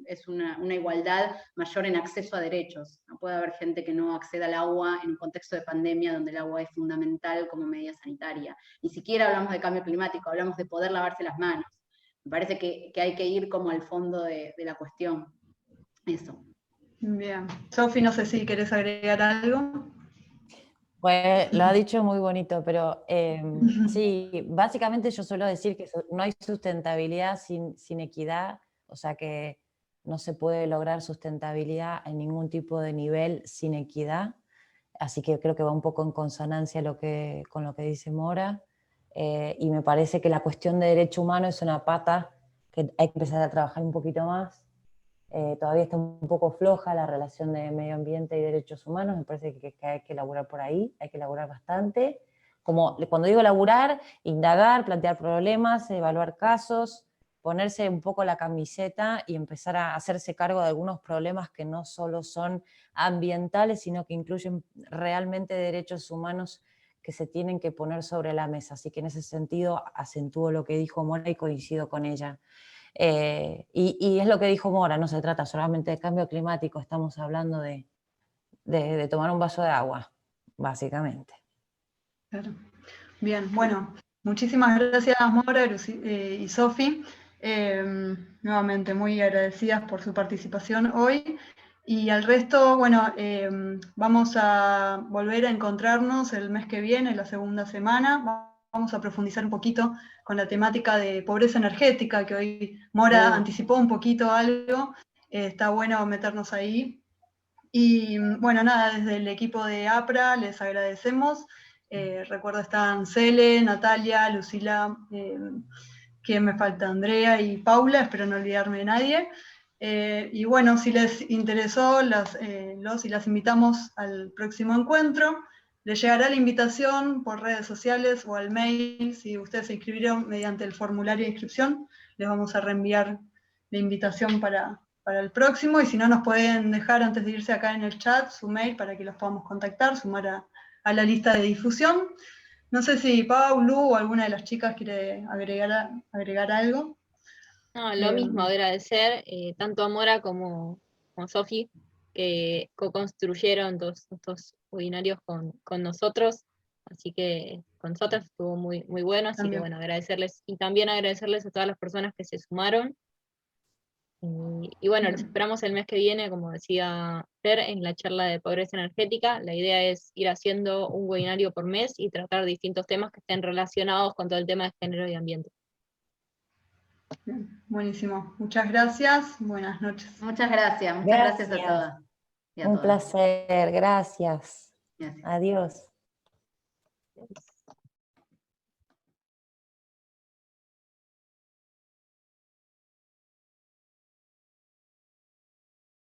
Es una igualdad mayor en acceso a derechos. No puede haber gente que no acceda al agua en un contexto de pandemia donde el agua es fundamental como medida sanitaria. Ni siquiera hablamos de cambio climático, hablamos de poder lavarse las manos. Me parece que hay que ir como al fondo de la cuestión. Eso. Bien. Sofi, no sé si querés agregar algo. Pues lo ha dicho muy bonito, pero sí, básicamente yo suelo decir que no hay sustentabilidad sin equidad, o sea que no se puede lograr sustentabilidad en ningún tipo de nivel sin equidad, así que creo que va un poco en consonancia con lo que dice Mora, y me parece que la cuestión de derecho humano es una pata que hay que empezar a trabajar un poquito más. Todavía está un poco floja la relación de medio ambiente y derechos humanos, me parece que hay que elaborar por ahí, hay que elaborar bastante. Como cuando digo elaborar, indagar, plantear problemas, evaluar casos, ponerse un poco la camiseta y empezar a hacerse cargo de algunos problemas que no solo son ambientales, sino que incluyen realmente derechos humanos que se tienen que poner sobre la mesa. Así que en ese sentido acentúo lo que dijo Mora y coincido con ella. Y es lo que dijo Mora, no se trata solamente de cambio climático, estamos hablando de tomar un vaso de agua, básicamente. Claro. Bien, bueno, muchísimas gracias Mora y Sofi. Nuevamente muy agradecidas por su participación hoy. Y al resto, bueno, vamos a volver a encontrarnos el mes que viene, la segunda semana. Vamos a profundizar un poquito con la temática de pobreza energética, que hoy Mora anticipó un poquito algo. Está bueno meternos ahí. Y bueno, nada, desde el equipo de APRA les agradecemos. Recuerdo están Cele, Natalia, Lucila, ¿quién me falta? Andrea y Paula, espero no olvidarme de nadie. Y bueno, si les interesó, los y las invitamos al próximo encuentro. Les llegará la invitación por redes sociales o al mail. Si ustedes se inscribieron mediante el formulario de inscripción, les vamos a reenviar la invitación para el próximo. Y si no, nos pueden dejar antes de irse acá en el chat su mail para que los podamos contactar, sumar a la lista de difusión. No sé si Paulu o alguna de las chicas quiere agregar algo. No, lo mismo, agradecer tanto a Mora como a Sofi, que co-construyeron estos webinarios con nosotros. Así que con nosotros estuvo muy, muy bueno, así que También. bueno, agradecerles, y también agradecerles a todas las personas que se sumaron. Y bueno, los esperamos el mes que viene, como decía Fer, en la charla de pobreza energética. La idea es ir haciendo un webinario por mes y tratar distintos temas que estén relacionados con todo el tema de género y ambiente. Bien, buenísimo. Muchas gracias. Buenas noches. Muchas gracias a Gracias. todas. Y a Un todas. placer, gracias. Gracias. Adiós.